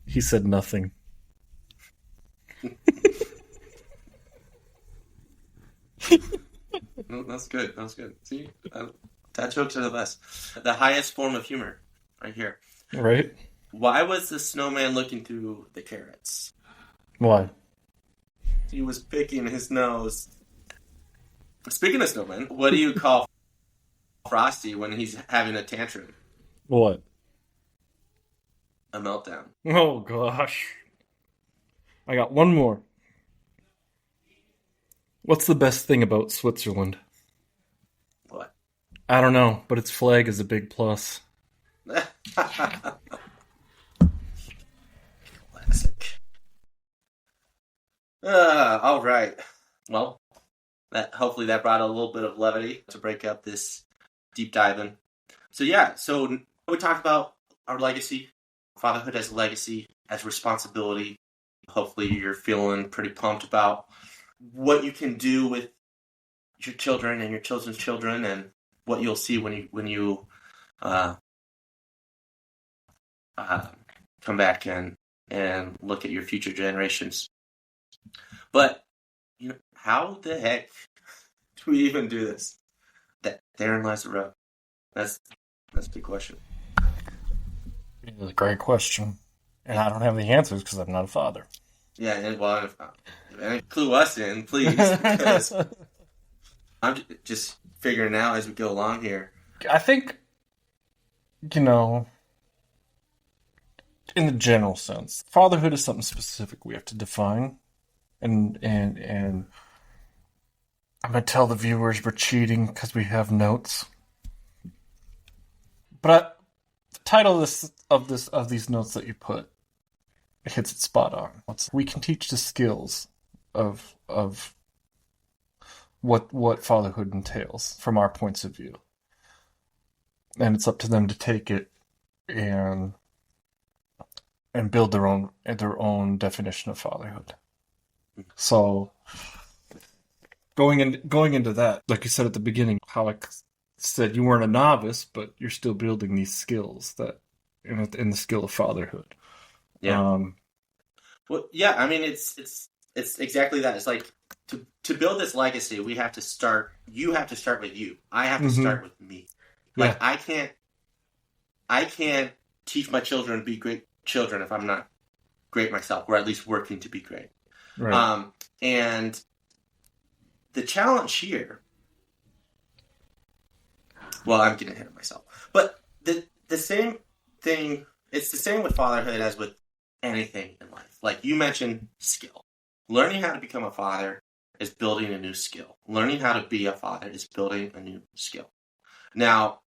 He said nothing. No, that's good. That was good. See, dad jokes are the best. The highest form of humor, right here. Right? Why was the snowman looking through the carrots? Why? He was picking his nose. Speaking of snowman, what do you call Frosty when he's having a tantrum? What? A meltdown. Oh, gosh. I got one more. What's the best thing about Switzerland? What? I don't know, but its flag is a big plus. Classic. All right. Well, hopefully that brought a little bit of levity to break up this deep diving. So yeah, so we talked about our legacy, fatherhood as a legacy, as responsibility. Hopefully you're feeling pretty pumped about what you can do with your children and your children's children, and what you'll see when you come back and look at your future generations. But how the heck do we even do this? Therein lies the rub. That's a big question. It's a great question. And I don't have the answers because I'm not a father. Yeah, and well, if any clue us in, please, because I'm just figuring out as we go along here. I think, you know, in the general sense, fatherhood is something specific we have to define. And I'm gonna tell the viewers we're cheating because we have notes. But the title of these notes that you put hits it spot on. We can teach the skills of what fatherhood entails from our points of view, and it's up to them to take it and build their own definition of fatherhood. So going into that, like you said at the beginning, how I said you weren't a novice, but you're still building these skills that in the skill of fatherhood. Yeah. Well, yeah. I mean, it's exactly that. It's like to build this legacy, we have to start. You have to start with you. I have to start with me. Like Yeah. I can't teach my children to be great children if I'm not great myself, or at least working to be great. Right. And the challenge here. Well, I'm getting ahead of myself, but the same thing. It's the same with fatherhood as with anything in life. Like you mentioned, skill. Learning how to become a father is building a new skill. Learning how to be a father is building a new skill. Now,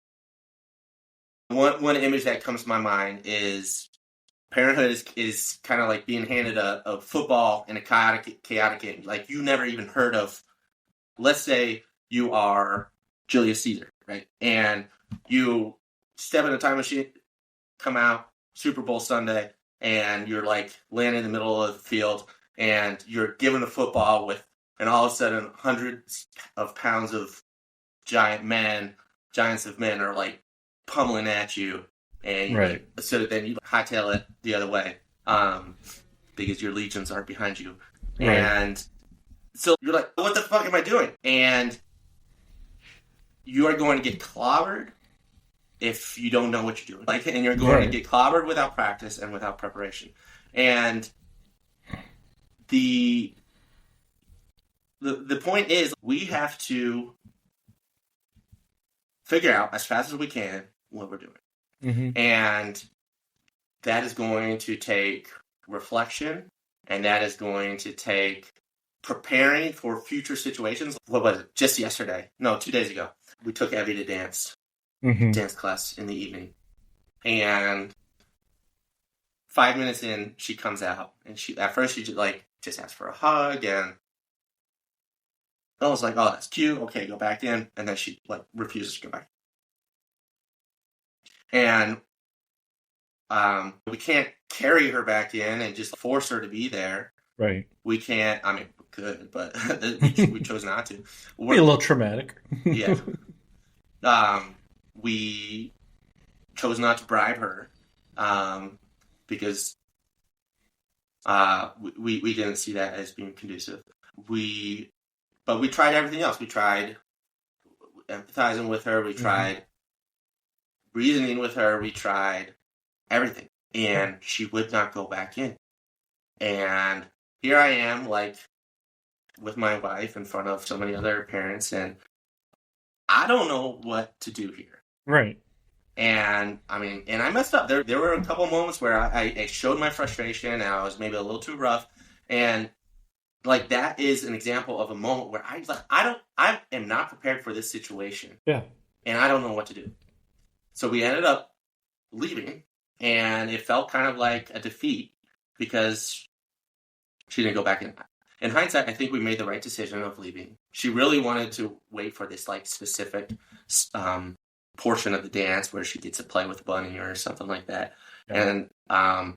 one image that comes to my mind is parenthood is kind of like being handed a football in a chaotic game. Like you never even heard of. Let's say you are Julius Caesar, right? And you step in a time machine, come out Super Bowl Sunday, and you're like landing in the middle of the field, and you're given a football with, and all of a sudden hundreds of pounds of giants of men are like pummeling at you, and Right. so then you hightail it the other way, because your legions are behind you, Right. and so you're like, what the fuck am I doing? And you are going to get clobbered if you don't know what you're doing. Like, and you're going to get clobbered without practice and without preparation. And the point is, we have to figure out as fast as we can what we're doing. Mm-hmm. And that is going to take reflection, and that is going to take preparing for future situations. What was it? Just yesterday? No, 2 days ago. We took Evie to dance class in the evening. And 5 minutes in, she comes out. And at first she just asked for a hug, and I was like, oh, that's cute. Okay, go back in. And then she refuses to go back. And we can't carry her back in and just force her to be there. Right. We can't. I mean, we could, but we chose not to. Be a little traumatic. Yeah. We chose not to bribe her because we didn't see that as being conducive. But we tried everything else. We tried empathizing with her. We tried reasoning with her. We tried everything, and she would not go back in. And here I am, with my wife in front of so many other parents, and I don't know what to do here. Right. And I mean, and I messed up. There were a couple moments where I showed my frustration, and I was maybe a little too rough. And that is an example of a moment where I am not prepared for this situation. Yeah. And I don't know what to do. So we ended up leaving, and it felt kind of like a defeat because she didn't go back in. In hindsight, I think we made the right decision of leaving. She really wanted to wait for this specific portion of the dance where she gets to play with Bunny or something like that. Yeah. And I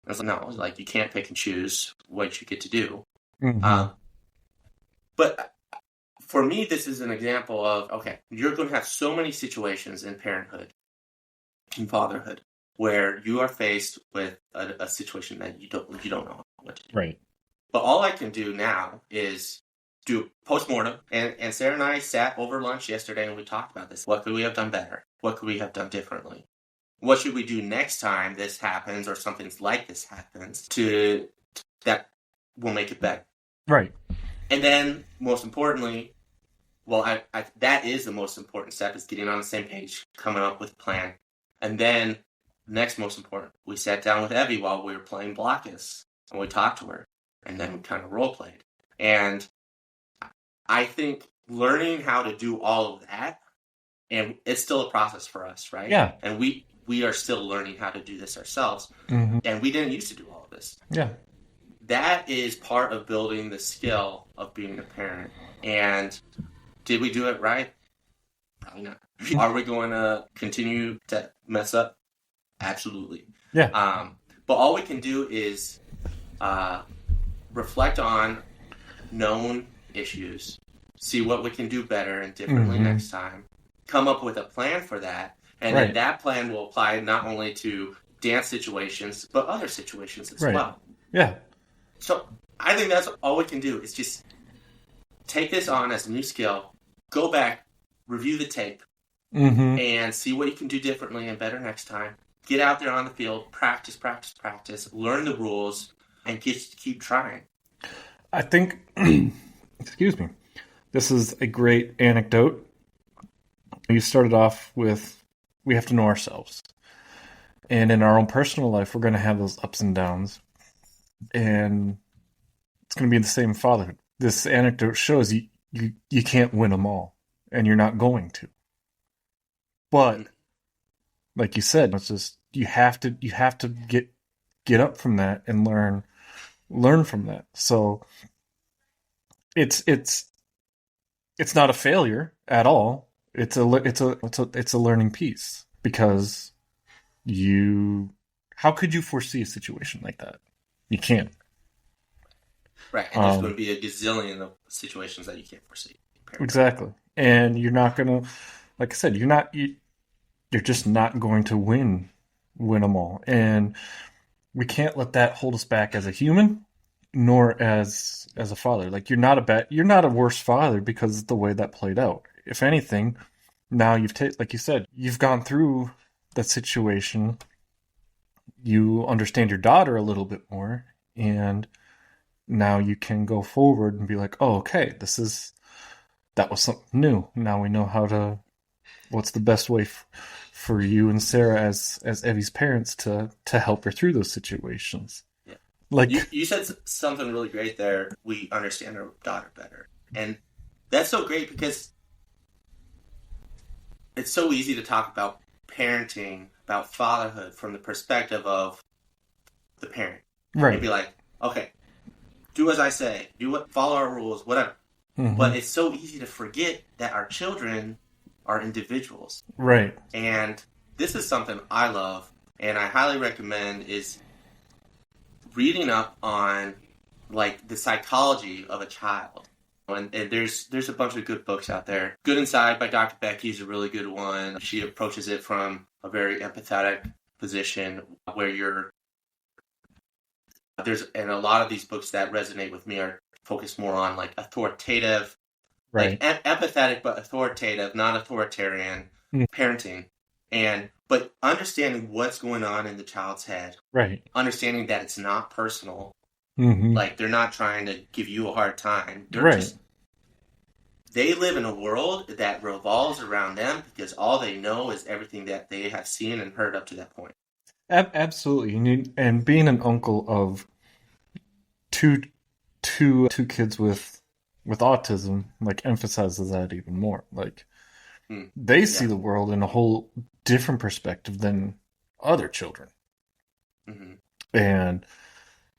was like, you can't pick and choose what you get to do. Mm-hmm. But for me, this is an example of, okay, you're going to have so many situations in parenthood, in fatherhood, where you are faced with a situation that you don't know what to do. Right. But all I can do now is do postmortem. And Sarah and I sat over lunch yesterday and we talked about this. What could we have done better? What could we have done differently? What should we do next time this happens or something like this happens to that will make it better? Right. And then, most importantly, well, that is the most important step, is getting on the same page, coming up with a plan. And then, next most important, we sat down with Evie while we were playing Blockus, and we talked to her, and then we kind of role played. And I think learning how to do all of that, and it's still a process for us, right? Yeah. And we are still learning how to do this ourselves, and we didn't used to do all of this. Yeah. That is part of building the skill of being a parent. And did we do it right? Probably not. Are we going to continue to mess up? Absolutely. Yeah. But all we can do is reflect on known issues, see what we can do better and differently next time, come up with a plan for that, and then that plan will apply not only to dance situations, but other situations as well. Yeah. So I think that's all we can do is just take this on as a new skill, go back, review the tape, and see what you can do differently and better next time. Get out there on the field, practice, learn the rules, and keep trying. I think, excuse me, this is a great anecdote. You started off with, we have to know ourselves. And in our own personal life, we're going to have those ups and downs. And it's going to be the same fatherhood. This anecdote shows you can't win them all, and you're not going to. But like you said, it's just you have to get up from that and learn from that. So it's not a failure at all. It's a learning piece, because how could you foresee a situation like that? You can't. Right, and there's going to be a gazillion of situations that you can't foresee. Exactly. And you're not going to, like I said, you're just not going to win them all. And we can't let that hold us back as a human, nor as a father. Like, you're not a worse father because of the way that played out. If anything, now like you said, you've gone through that situation. You understand your daughter a little bit more, and now you can go forward and be like, oh, okay, that was something new. Now we know what's the best way for you and Sarah as Evie's parents to help her through those situations. Yeah. Like you said something really great there. We understand our daughter better. And that's so great, because it's so easy to talk about parenting, about fatherhood from the perspective of the parent. Right. And be like, okay, do as I say, follow our rules, whatever. But it's so easy to forget that our children are individuals. Right. And this is something I love, and I highly recommend, is reading up on like the psychology of a child. And there's a bunch of good books out there. Good Inside by Dr. Becky is a really good one. She approaches it from a very empathetic position, where and a lot of these books that resonate with me are focused more on like authoritative, right, like empathetic but authoritative, not authoritarian parenting. But understanding what's going on in the child's head, right, understanding that it's not personal. Like, they're not trying to give you a hard time. They live in a world that revolves around them, because all they know is everything that they have seen and heard up to that point. Absolutely. And being an uncle of two kids with autism, like, emphasizes that even more. Like, they see the world in a whole different perspective than other children. And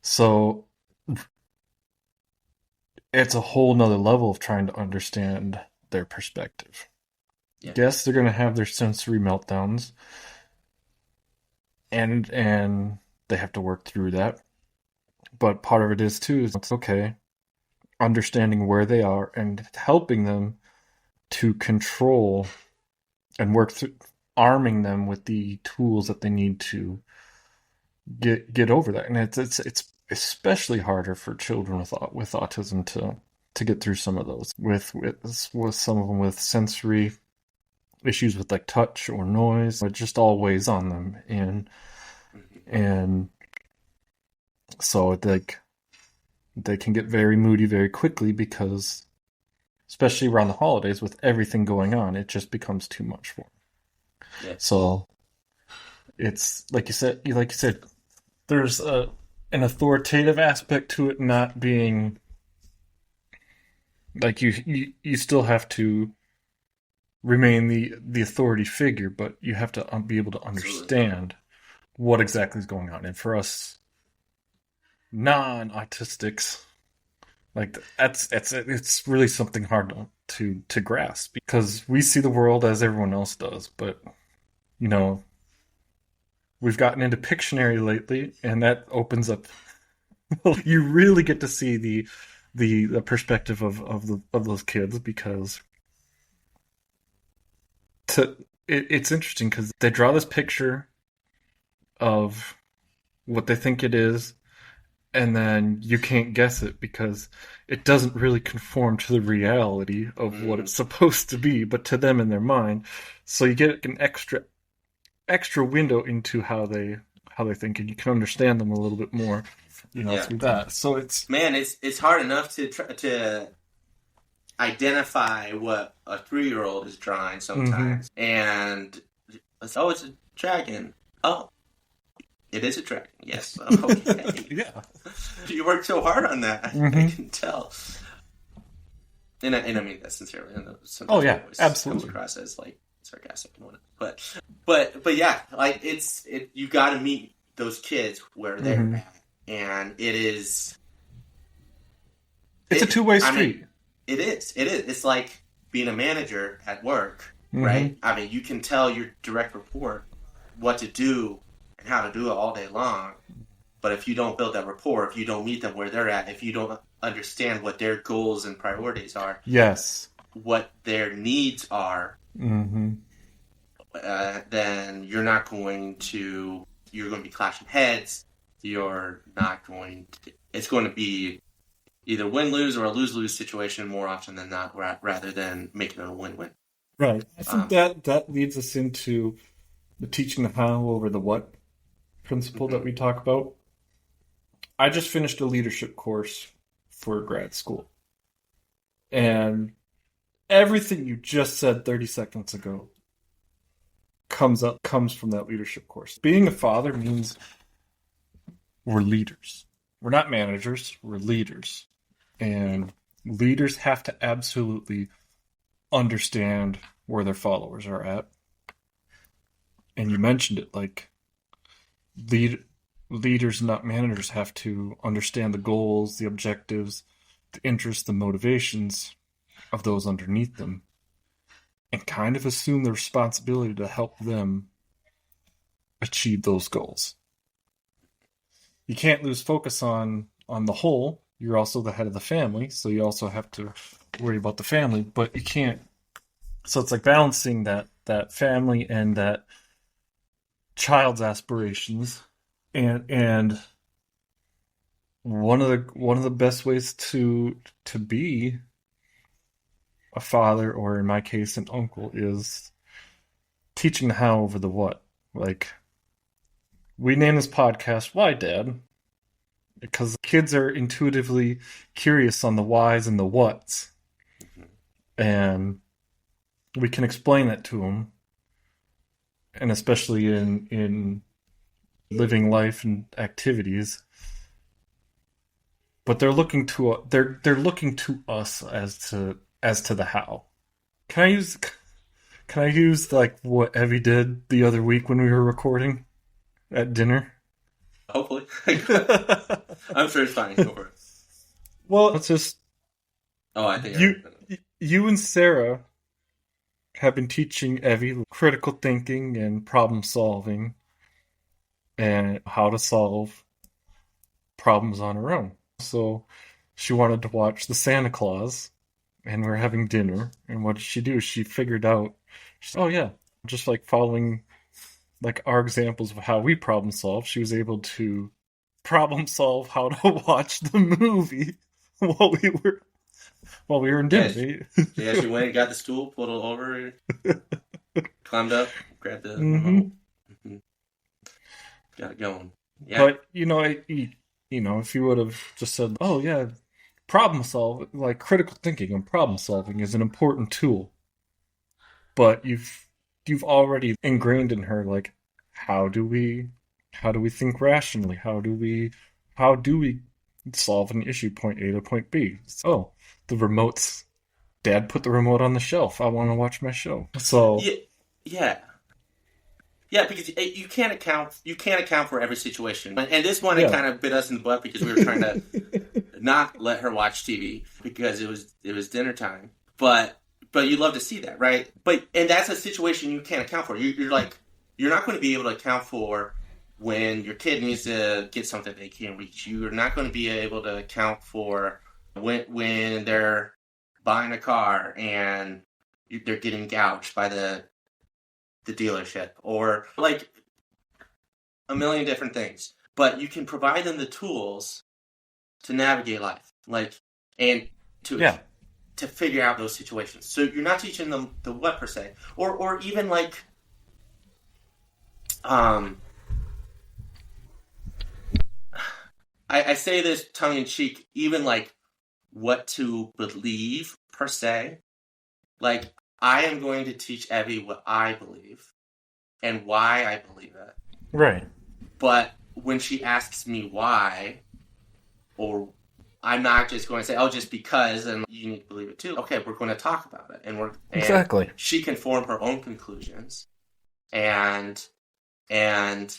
so it's a whole nother level of trying to understand their perspective. Yeah. Yes, they're going to have their sensory meltdowns, and they have to work through that. But part of it is too, is it's okay, understanding where they are and helping them to control and work through, arming them with the tools that they need to get over that. And especially harder for children with autism to get through some of those. With some of them with sensory issues with like touch or noise, it just all weighs on them, and so they can get very moody very quickly because, especially around the holidays with everything going on, it just becomes too much for them. Yeah. So it's like you said, there's an authoritative aspect to it, not being like you still have to remain the authority figure, but you have to be able to understand what exactly is going on. And for us non-autistics, like it's really something hard to grasp, because we see the world as everyone else does, but you know, we've gotten into Pictionary lately, and that opens up. You really get to see the perspective of those kids, because it's interesting because they draw this picture of what they think it is, and then you can't guess it because it doesn't really conform to the reality of what it's supposed to be, but to them in their mind. So you get an extra window into how they think, and you can understand them a little bit more, through that. So it's hard enough to try to identify what a 3-year-old is drawing sometimes, and it's a dragon. Oh, it is a dragon. Yes. Okay. Yeah. You worked so hard on that. I can tell. And I mean that sincerely. I know sometimes yeah, absolutely. comes across as like sarcastic and whatnot. But yeah, like you got to meet those kids where they're at, and it's a two-way street. I mean, it is. It's like being a manager at work, right? I mean, you can tell your direct report what to do and how to do it all day long, but if you don't build that rapport, if you don't meet them where they're at, if you don't understand what their goals and priorities are, yes, what their needs are, then you're going to be clashing heads. It's going to be either win-lose or a lose-lose situation more often than not, rather than making it a win-win. Right. I think that leads us into the teaching the how over the what principle that we talk about. I just finished a leadership course for grad school, and everything you just said 30 seconds ago comes from that leadership course. Being a father means we're leaders. We're not managers, we're leaders. And leaders have to absolutely understand where their followers are at. And you mentioned it, like leaders, not managers, have to understand the goals, the objectives, the interests, the motivations of those underneath them, and kind of assume the responsibility to help them achieve those goals. You can't lose focus on the whole. You're also the head of the family, so you also have to worry about the family, but you can't. So it's like balancing that family and that child's aspirations, and one of the best ways to be a father, or in my case an uncle, is teaching the how over the what. Like, we name this podcast Why Dad? Because kids are intuitively curious on the whys and the whats. And we can explain that to them. And especially in living life and activities. But they're looking to us as to the how. Can I use like what Evie did the other week when we were recording at dinner? Hopefully. I'm sure it's fine. Go for it. Well, let's just. Oh, I think you and Sarah have been teaching Evie critical thinking and problem solving, and how to solve problems on her own. So she wanted to watch the Santa Claus, and we're having dinner. And what did she do? She figured out, oh yeah, just like following like our examples of how we problem solve, she was able to problem solve how to watch the movie while we were in dinner. Yeah, she went and got the stool, pulled it over, climbed up, grabbed the Hmm. remote, mhm, got it going. Yeah, But if you would have just said, "Oh yeah, problem solve like critical thinking and problem solving is an important tool," but you've already ingrained in her like how do we think rationally? How do we solve an issue point A to point B? Oh, the remote's Dad put the remote on the shelf. I want to watch my show. So yeah, yeah. Yeah, because you can't account for every situation, and this one it yeah, kind of bit us in the butt because we were trying to not let her watch TV because it was dinner time. But you love to see that, right? And that's a situation you can't account for. You're like you're not going to be able to account for when your kid needs to get something they can't reach. You're not going to be able to account for when they're buying a car and they're getting gouged by the dealership or like a million different things. But you can provide them the tools to navigate life, like and to yeah, to figure out those situations. So you're not teaching them the what per se, or even like um, I say this tongue in cheek, even like what to believe per se. Like I am going to teach Evie what I believe and why I believe it. right, But when she asks me why, or I'm not just going to say, "Oh, just because," and you need to believe it too. Okay, we're going to talk about it, and exactly. she can form her own conclusions, and and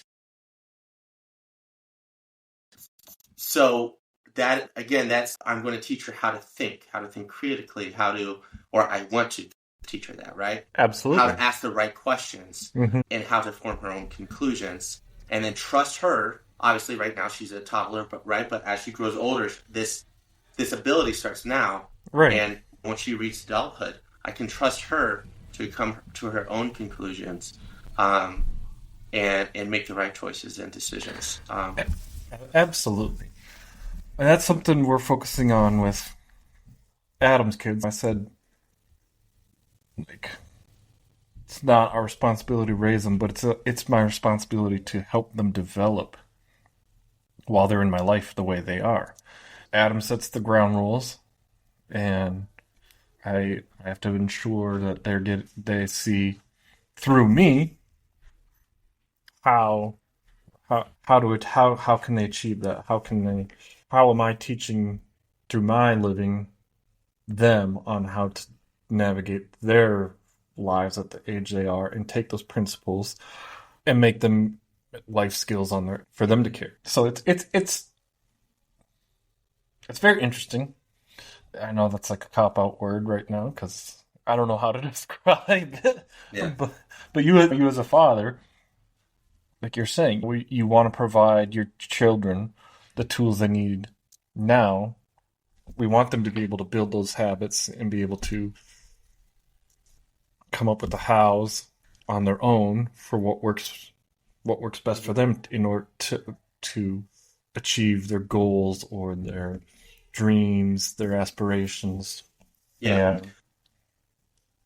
so that again, that's I'm going to teach her how to think critically, or I want to teach her that, right? How Absolutely. to ask the right questions, Hmm. and how to form her own conclusions, and then trust her. Obviously, right now she's a toddler, but as she grows older, this ability starts now, Right. and once she reaches adulthood, I can trust her to come to her own conclusions, um, and make the right choices and decisions. Absolutely. And that's something we're focusing on with Adam's kids. I said, like, it's not our responsibility to raise them, but it's my responsibility to help them develop while they're in my life the way they are. Adam sets the ground rules, and I have to ensure that they see through me how how can they achieve that? How am I teaching through my living them on how to navigate their lives at the age they are and take those principles and make them life skills on their for them to carry. So it's very interesting. I know that's like a cop out word right now because I don't know how to describe it. Yeah, But you as a father, like you're saying, you want to provide your children the tools they need now. We want them to be able to build those habits and be able to come up with the hows on their own for what works best for mm-hmm. them in order to achieve their goals or their dreams, their aspirations. Yeah, And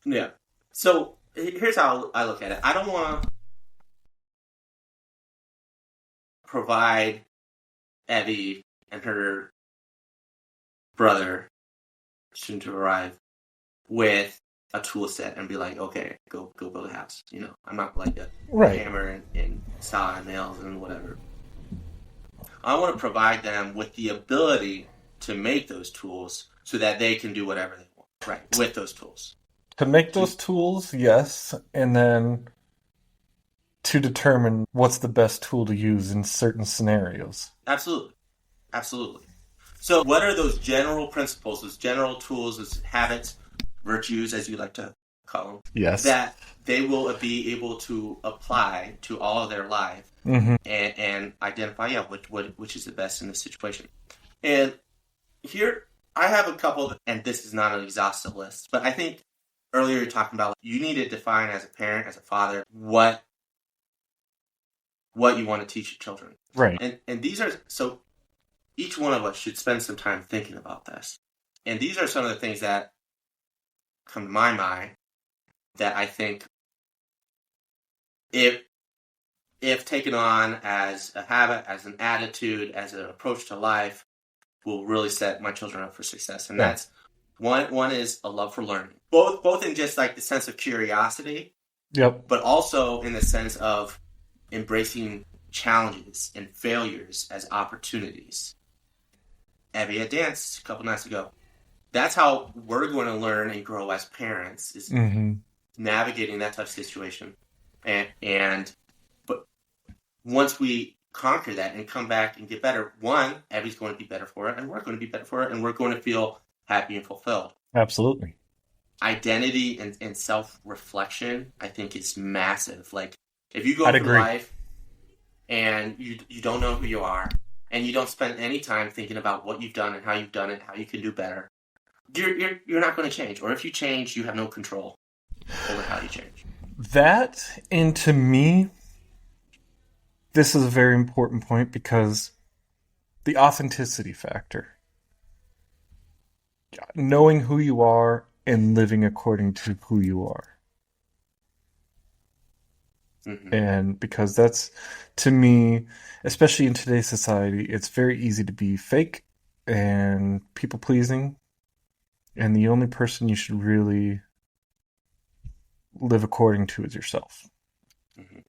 yeah. So here's how I look at it. I don't want to provide Evie and her brother, soon to arrive, with a tool set and be like, okay, go build a house. I'm not like a right, hammer and saw and nails and whatever. I want to provide them with the ability to make those tools so that they can do whatever they want, right? With those tools. to make To those tools, yes, and then to determine what's the best tool to use in certain scenarios. absolutely, absolutely. So, what are those general principles, those general tools, those habits, virtues, as you like to call them, Yes. that they will be able to apply to all of their life Mm-hmm. and identify, yeah, which is the best in this situation. And here, I have a couple, and this is not an exhaustive list, but I think earlier you're talking about you need to define as a parent, as a father, what what you want to teach your children. Right. And these are, so each one of us should spend some time thinking about this. And these are some of the things that come to my mind that I think if taken on as a habit, as an attitude, as an approach to life, will really set my children up for success. And that's one is a love for learning. Both in just like the sense of curiosity, Yep. but also in the sense of embracing challenges and failures as opportunities. Abby had danced a couple nights ago. That's how we're going to learn and grow as parents, is navigating that tough situation. But once we conquer that and come back and get better, one, Abby's going to be better for it, and we're going to be better for it, and we're going to feel happy and fulfilled. Absolutely. Identity and self-reflection, I think, is massive. Like, if you go through life and you don't know who you are, and you don't spend any time thinking about what you've done and how you've done it, how you can do better, you're not going to change. Or if you change, you have no control over how you change. That, and to me, this is a very important point, because the authenticity factor. Knowing who you are and living according to who you are. Mm-hmm. And because that's, to me, especially in today's society, it's very easy to be fake and people-pleasing. And the only person you should really live according to is yourself. Mm-hmm.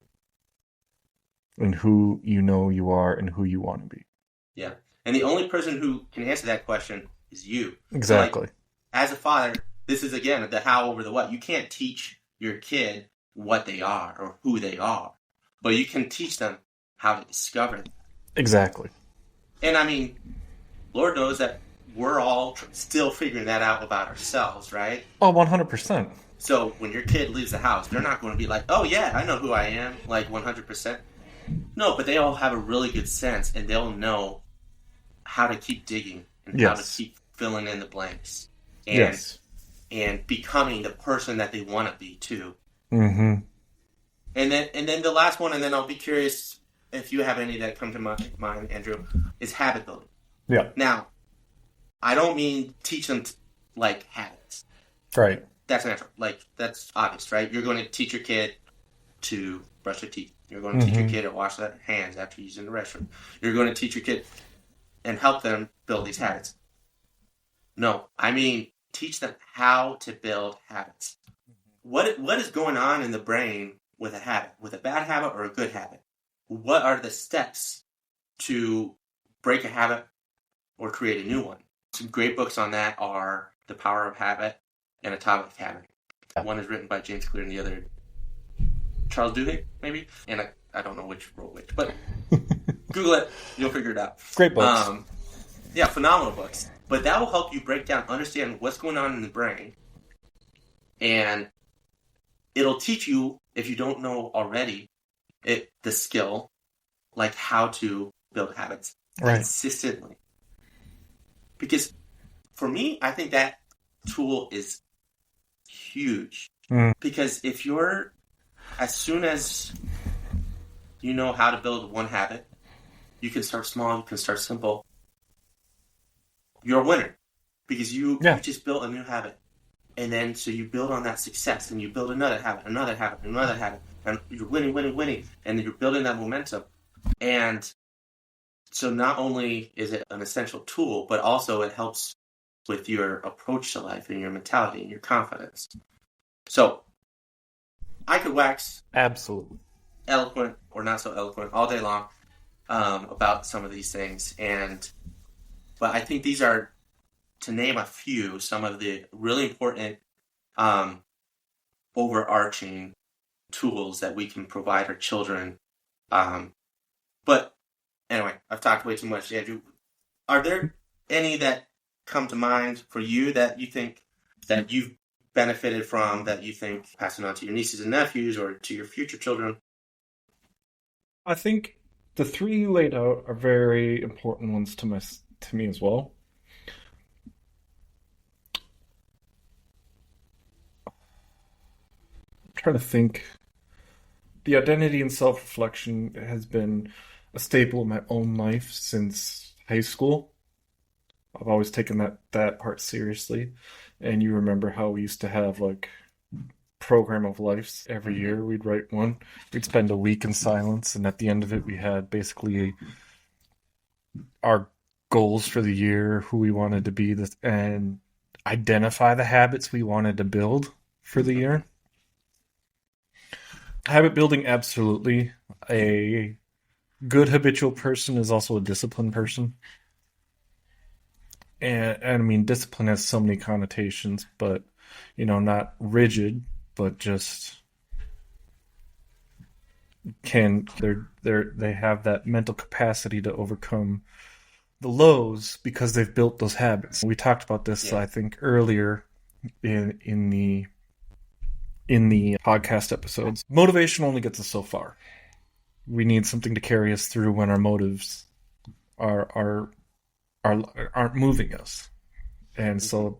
And who you know you are and who you want to be. Yeah. And the only person who can answer that question is you. Exactly. So, like, as a father, this is, again, the how over the what. You can't teach your kid what they are or who they are, but you can teach them how to discover that. Exactly. And I mean, Lord knows that we're all still figuring that out about ourselves, right? Oh, 100%. So when your kid leaves the house, they're not going to be like, oh yeah, I know who I am, like 100%. No, but they all have a really good sense, and they'll know how to keep digging and how to keep filling in the blanks. And, and becoming the person that they want to be too. Mm-hmm. And then the last one, and then I'll be curious if you have any that come to mind, Andrew, is habit building. Yeah. Now, I don't mean teach them like habits. Right. That's natural. Like, that's obvious, right? You're going to teach your kid to brush their teeth. You're going to teach your kid to wash their hands after using the restroom. You're going to teach your kid and help them build these habits. No, I mean teach them how to build habits. What is going on in the brain with a habit, with a bad habit or a good habit? What are the steps to break a habit or create a new one? Some great books on that are The Power of Habit and Atomic Habit. One is written by James Clear and the other Charles Duhigg, maybe? And I don't know which wrote which, but Google it. You'll figure it out. Great books. Yeah, phenomenal books. But that will help you break down, understand what's going on in the brain. And it'll teach you, if you don't know already, the skill, like how to build habits consistently. Because for me, I think that tool is huge. Because if you're, as soon as you know how to build one habit, you can start small, you can start simple. You're a winner because you just built a new habit. And then so you build on that success and you build another habit, and you're winning. And you're building that momentum. And so not only is it an essential tool, but also it helps with your approach to life and your mentality and your confidence. So I could wax absolutely eloquent or not so eloquent all day long about some of these things. But I think these are, to name a few, some of the really important overarching tools that we can provide our children. But anyway, I've talked way too much, Andrew. Are there any that come to mind for you that you think that you've benefited from, that you think passing on to your nieces and nephews or to your future children? I think the three you laid out are very important ones to me as well. I'm trying to think the identity and self-reflection has been a staple of my own life since high school. I've always taken that part seriously. And you remember how we used to have like program of lives every year. We'd write one. We'd spend a week in silence, and at the end of it, we had basically our goals for the year, who we wanted to be, and identify the habits we wanted to build for the year. Habit building, absolutely. A good habitual person is also a disciplined person. And I mean, discipline has so many connotations, but, not rigid, but just they have that mental capacity to overcome the lows because they've built those habits. We talked about this, I think, earlier in the podcast episodes. Motivation only gets us so far. We need something to carry us through when our motives aren't moving us. And so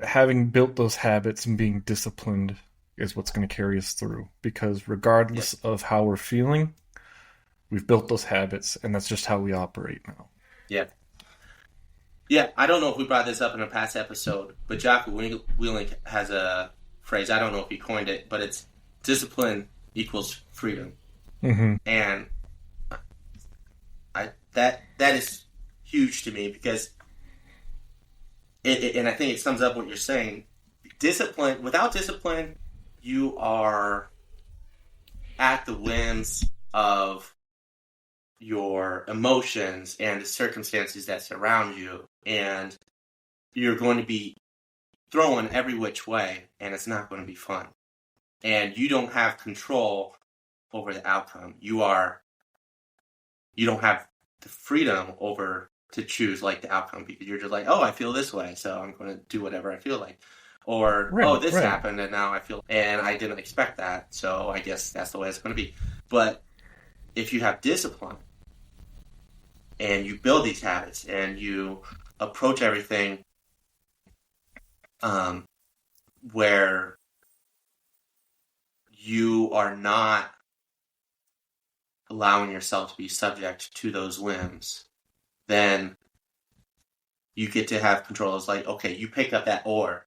having built those habits and being disciplined is what's going to carry us through, because regardless of how we're feeling, we've built those habits, and that's just how we operate now. Yeah, I don't know if we brought this up in a past episode, but Jocko Willink has a phrase. I don't know if he coined it, but it's discipline equals freedom. Mm-hmm. And that is huge to me, because and I think it sums up what you're saying. Discipline, without discipline, you are at the whims of your emotions and the circumstances that surround you, and you're going to be thrown every which way, and it's not going to be fun. And you don't have control over the outcome. You don't have the freedom to choose like the outcome, because you're just like, oh, I feel this way, so I'm going to do whatever I feel like. Or, this happened, and now I feel, and I didn't expect that, so I guess that's the way it's going to be. But if you have discipline, and you build these habits, and you approach everything where you are not allowing yourself to be subject to those whims, then you get to have control. It's like, okay, you pick up that oar,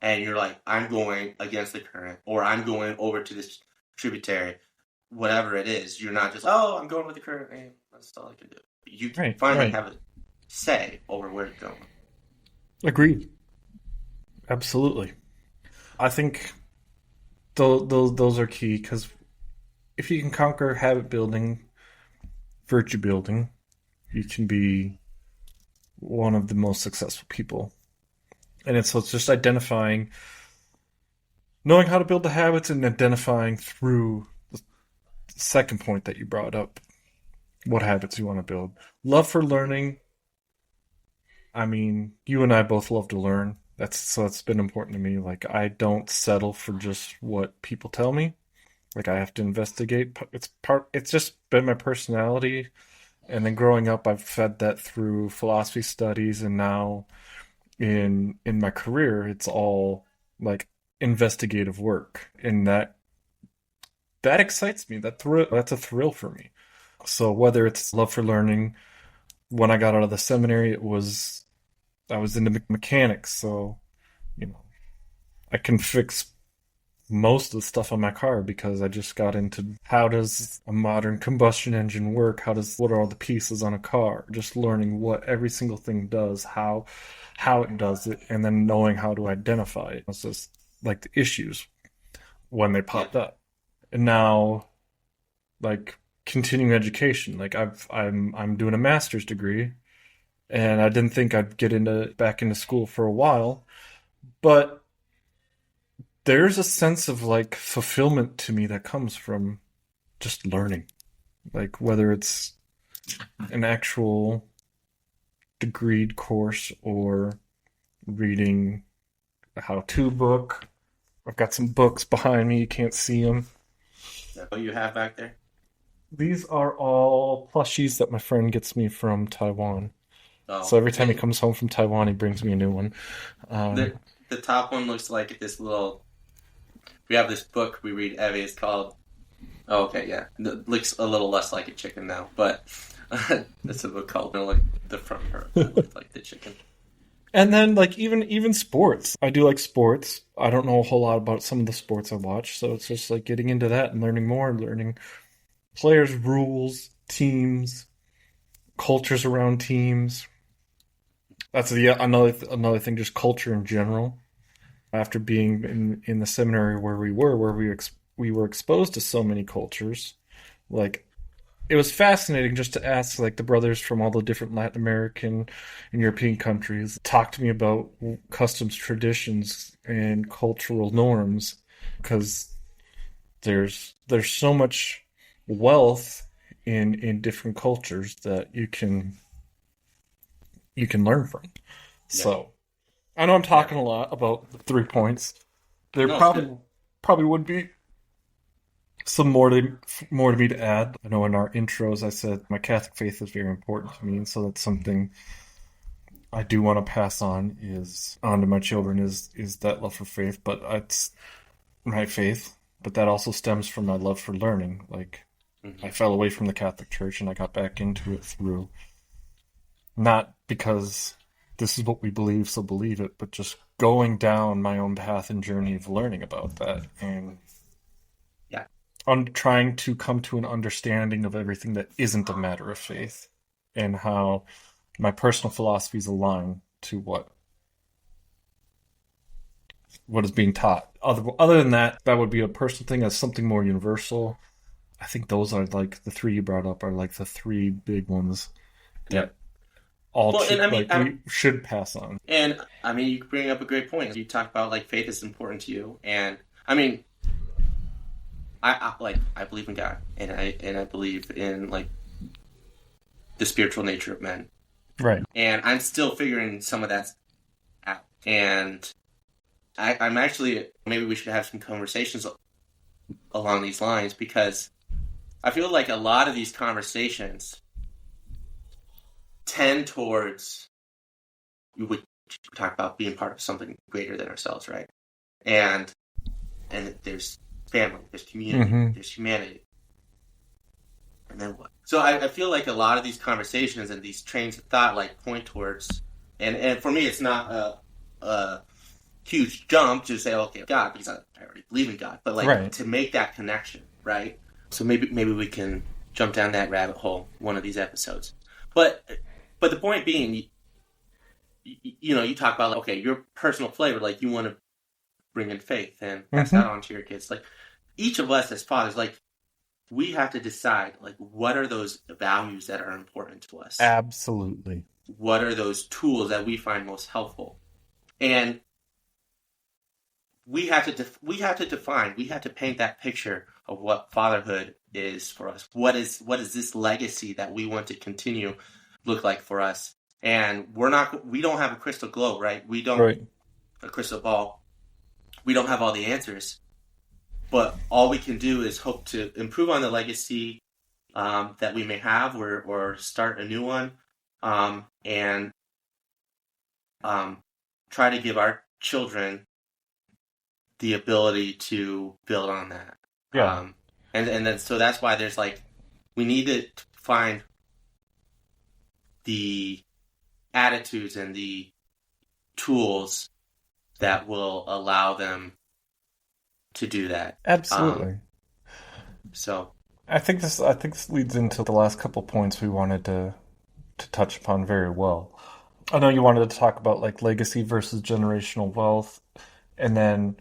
and you're like, I'm going against the current, or I'm going over to this tributary, whatever it is. You're not just, oh, I'm going with the current, and that's all I can do. You finally have a say over where you're going. Agreed. Absolutely. I think those are key, because if you can conquer habit building, virtue building, you can be one of the most successful people. And it's just identifying, knowing how to build the habits, and identifying through the second point that you brought up, what habits you want to build. Love for learning. I mean, you and I both love to learn. That's been important to me. Like, I don't settle for just what people tell me. Like, I have to investigate. It's just been my personality. And then growing up, I've fed that through philosophy studies, and now in my career, it's all like investigative work, and that excites me. That's a thrill for me. So whether it's love for learning, when I got out of the seminary, I was into mechanics, so I can fix most of the stuff on my car because I just got into how does a modern combustion engine work, what are all the pieces on a car, just learning what every single thing does, how it does it, and then knowing how to identify it. It's just like the issues when they popped up. And now, like, continuing education, like I'm doing a master's degree, and I didn't think I'd get back into school for a while, but there's a sense of like fulfillment to me that comes from just learning, like whether it's an actual degreed course or reading a how-to book. I've got some books behind me. You can't see them. What you have back there? These are all plushies that my friend gets me from Taiwan. Oh, so every time he comes home from Taiwan, he brings me a new one. The top one looks like this little We have this book we read every. It's called. Oh, okay, yeah. It looks a little less like a chicken now, but it's a book called like the front part looked like the chicken. And then like even sports. I do like sports. I don't know a whole lot about some of the sports I watch, so it's just like getting into that and learning more and learning players, rules, teams, cultures around teams. That's another thing, just culture in general. After being in the seminary where we were exposed to so many cultures, like it was fascinating just to ask like the brothers from all the different Latin American and European countries talk to me about customs, traditions, and cultural norms, because there's so much wealth in different cultures that you can learn from. Yeah. So I know I'm Yeah. talking a lot about the 3 points. There No, it's good. probably would be some more to me to add. I know in our intros I said my Catholic faith is very important to me, and so that's something I do want to pass on to my children is that love for faith, but it's my faith. But that also stems from my love for learning. Like I Hmm. fell away from the Catholic Church and I got back into it through not because this is what we believe, so believe it, but just going down my own path and journey of learning about that and Yeah. trying to come to an understanding of everything that isn't a matter of faith and how my personal philosophies align to what is being taught. Other than that, that would be a personal thing. As something more universal, I think those are like the three you brought up are like the three big ones Yeah. that all Well, and I mean, like we should pass on. you bring up a great point. You talk about like faith is important to you, and I mean, I believe in God, and I believe in like the spiritual nature of men, Right. and I'm still figuring some of that out. And I'm actually maybe we should have some conversations along these lines because I feel like a lot of these conversations tend towards we talk about being part of something greater than ourselves, right? And there's family, there's community, Mm-hmm. there's humanity, and then what? So I feel like a lot of these conversations and these trains of thought like point towards, and for me, it's not a huge jump to say, okay, God, because I already believe in God, but like Right. to make that connection, right? So maybe we can jump down that rabbit hole one of these episodes. But but the point being, you talk about like, okay, your personal flavor, like you want to bring in faith and pass that Mm-hmm. on to your kids. Like each of us as fathers, like we have to decide like what are those values that are important to us? Absolutely. What are those tools that we find most helpful? And we have to define, we have to paint that picture of what fatherhood is for us. What is this legacy that we want to continue look like for us? And we don't have a crystal globe, right? We don't Right. a crystal ball. We don't have all the answers, but all we can do is hope to improve on the legacy that we may have, or start a new one, and try to give our children the ability to build on that. Yeah. And then so that's why there's like we need to find the attitudes and the tools that will allow them to do that. Um, Absolutely. so I think this leads into the last couple points we wanted to touch upon very well. I know you wanted to talk about like legacy versus generational wealth and then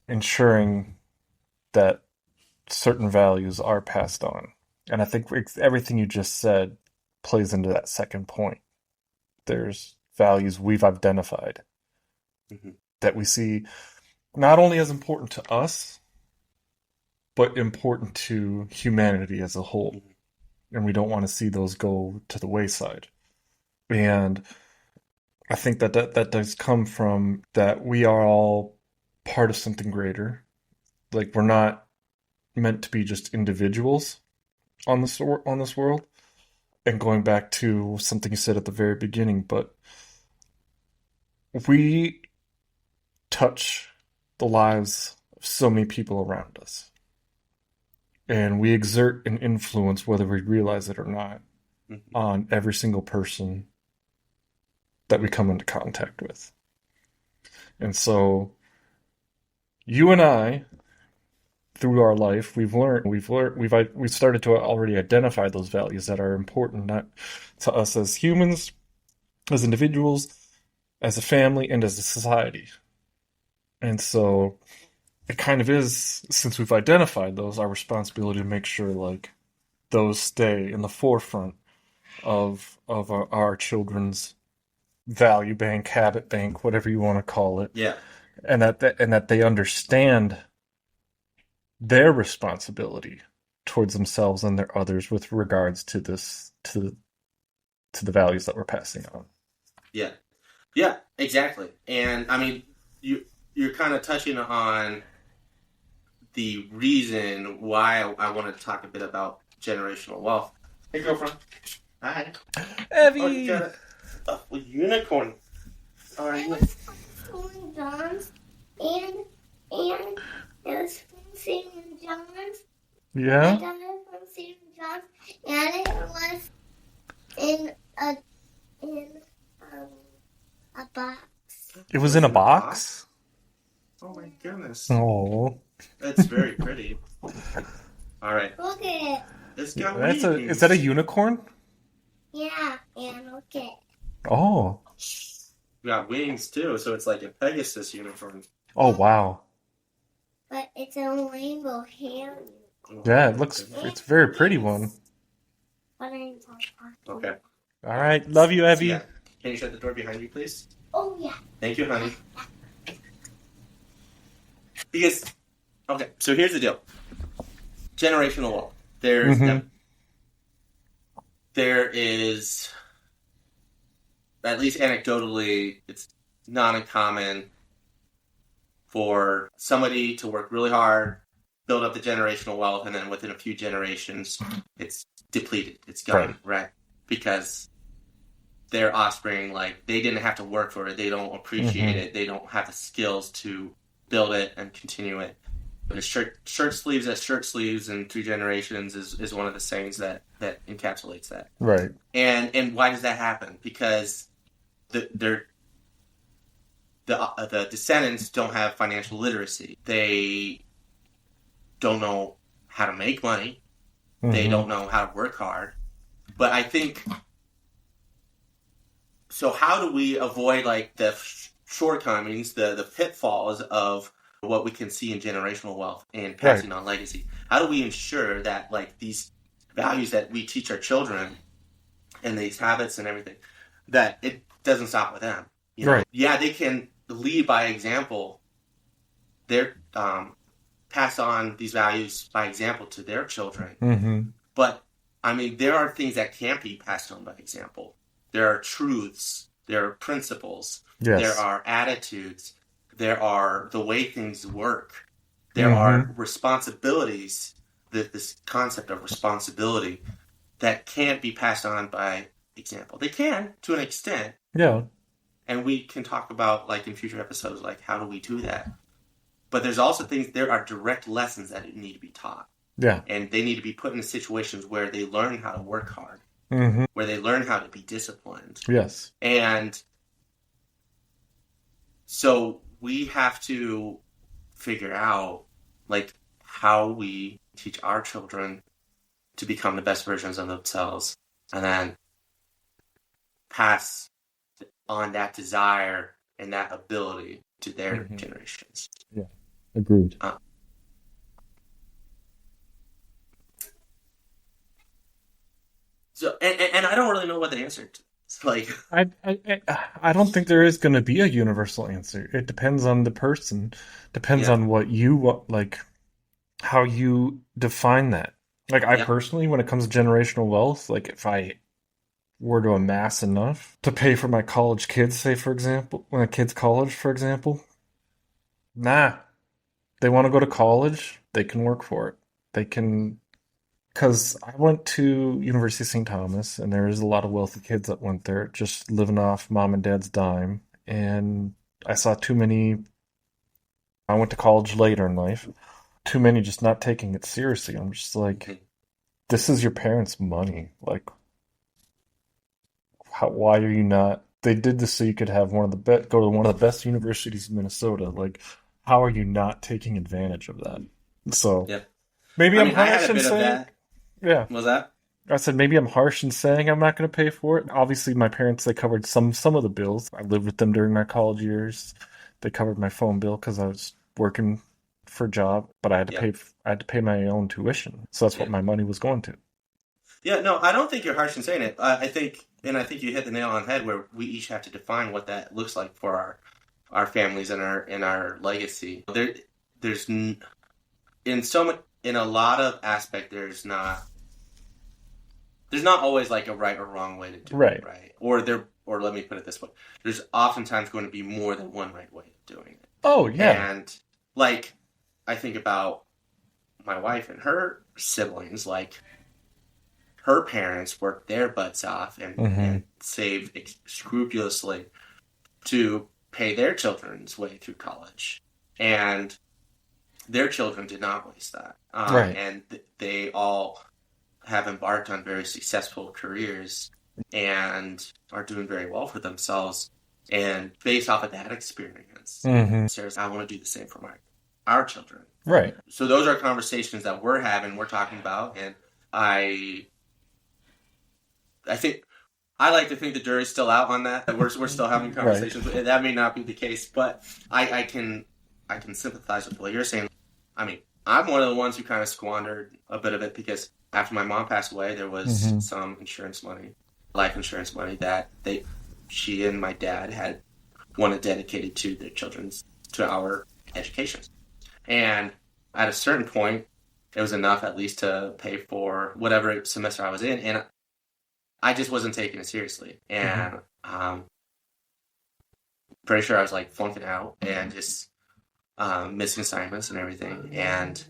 ensuring that certain values are passed on. And I think everything you just said plays into that second point. There's values we've identified mhm, that we see not only as important to us, but important to humanity as a whole. mhm, And we don't want to see those go to the wayside. And I think that does come from that we are all part of something greater. Like we're not meant to be just individuals on this world. And going back to something you said at the very beginning, but we touch the lives so many people around us. And we exert an influence, whether we realize it or not, Mhm. on every single person that we come into contact with. And so you and I, through our life, we've started to already identify those values that are important, not to us as humans, as individuals, as a family, and as a society. And so it kind of is, since we've identified those, our responsibility to make sure like those stay in the forefront of our children's value bank, habit bank, whatever you want to call it, Yeah. and that they understand their responsibility towards themselves and their others with regards to to the values that we're passing on. Yeah. Yeah, exactly. And I mean, you're kind of touching on the reason why I want to talk a bit about generational wealth. Hey, girlfriend. Hi. Oh, you Evie! got a unicorn. All right. It was from John's and it was from St. John's. I Yeah? got it from St. John's and it was in a in um a box. It was in a box? Oh my goodness. Oh. That's very pretty. All right. Look at it. It's got Is wings. that a unicorn? Yeah, and look at it. Oh. We got wings too, so it's like a Pegasus unicorn. Oh, wow. But it's a rainbow hair. Yeah, it's a very pretty one. What are you talking about? Okay. All right. Love you, Evie. Yeah. Can you shut the door behind you, please? Oh yeah. Thank you, honey. Because, okay, so here's the deal. Generational wealth. Mhm. There is, at least anecdotally, it's not uncommon for somebody to work really hard, build up the generational wealth, and then within a few generations, it's depleted. It's gone, right? Because their offspring, like, they didn't have to work for it. They don't appreciate it. They don't have the skills to build it and continue it. But a shirt sleeves as shirt sleeves in 3 generations is one of the sayings that encapsulates that. Right. And why does that happen? Because the descendants don't have financial literacy. They don't know how to make money. They don't know how to work hard. But I think, so how do we avoid like the shortcomings, the pitfalls of what we can see in generational wealth and passing on legacy? How do we ensure that like these values that we teach our children and these habits and everything, that it doesn't stop with them? You know? Right. Yeah, they can lead by example. They're pass on these values by example to their children. Mm-hmm. But I mean, there are things that can't be passed on by example. There are truths. There are principles. Yes. There are attitudes. There are the way things work. There are responsibilities, this concept of responsibility that can't be passed on by example. They can, to an extent. Yeah. And we can talk about, like, in future episodes, like, how do we do that? But there's also things, there are direct lessons that need to be taught. Yeah. And they need to be put into situations where they learn how to work hard. Mm-hmm. Where they learn how to be disciplined. Yes. And so we have to figure out, like, how we teach our children to become the best versions of themselves and then pass on that desire and that ability to their generations. Yeah. Agreed. So, and I don't really know what the answer to is. Like, I don't think there is going to be a universal answer. It depends on the person. Depends on what you want, like how you define that. Like I personally, when it comes to generational wealth, like if I were to amass enough to pay for my college kids, say for example, when a kid's college, for example, nah, they want to go to college, they can work for it. They can. Because I went to University of St. Thomas, and there is a lot of wealthy kids that went there, just living off mom and dad's dime. And I saw too many I went to college later in life. Too many just not taking it seriously. I'm just like, Mhm. this is your parents' money. Like, why are you not? They did this so you could have go to one of the best universities in Minnesota. Like, how are you not taking advantage of that? So Yeah. maybe I I'm mean, I had harsh a in bit of saying, that. yeah. Was that? I said maybe I'm harsh in saying I'm not going to pay for it. Obviously, my parents they covered some of the bills. I lived with them during my college years. They covered my phone bill because I was working for a job, but Yeah. I had to pay my own tuition. So that's what Yeah. my money was going to. Yeah. No, I don't think you're harsh in saying it. I think, and I think you hit the nail on the head where we each have to define what that looks like for our families and our legacy. There's in a lot of aspect there's not always like a right or wrong way to do it, Right. right? Or let me put it this way: there's oftentimes going to be more than one right way of doing it. Oh yeah. And like I think about my wife and her siblings, like her parents worked their butts off Hmm. and saved scrupulously to pay their children's way through college, and their children did not waste that. Right. And they all have embarked on very successful careers and are doing very well for themselves. And based off of that experience, Hmm. Sarah's, I want to do the same for our children. Right. So those are conversations that we're having, we're talking about, and I I think I like to think the jury's still out on that. That we're still having Right. conversations. That may not be the case, but I can sympathize with what you're saying. I mean, I'm one of the ones who kind of squandered a bit of it because after my mom passed away, there was Hmm. some insurance money, life insurance money that she and my dad had wanted dedicated to their children's to our education. And at a certain point, it was enough at least to pay for whatever semester I was in, and I just wasn't taking it seriously. Hmm. And pretty sure I was like flunking out and just missing assignments and everything. And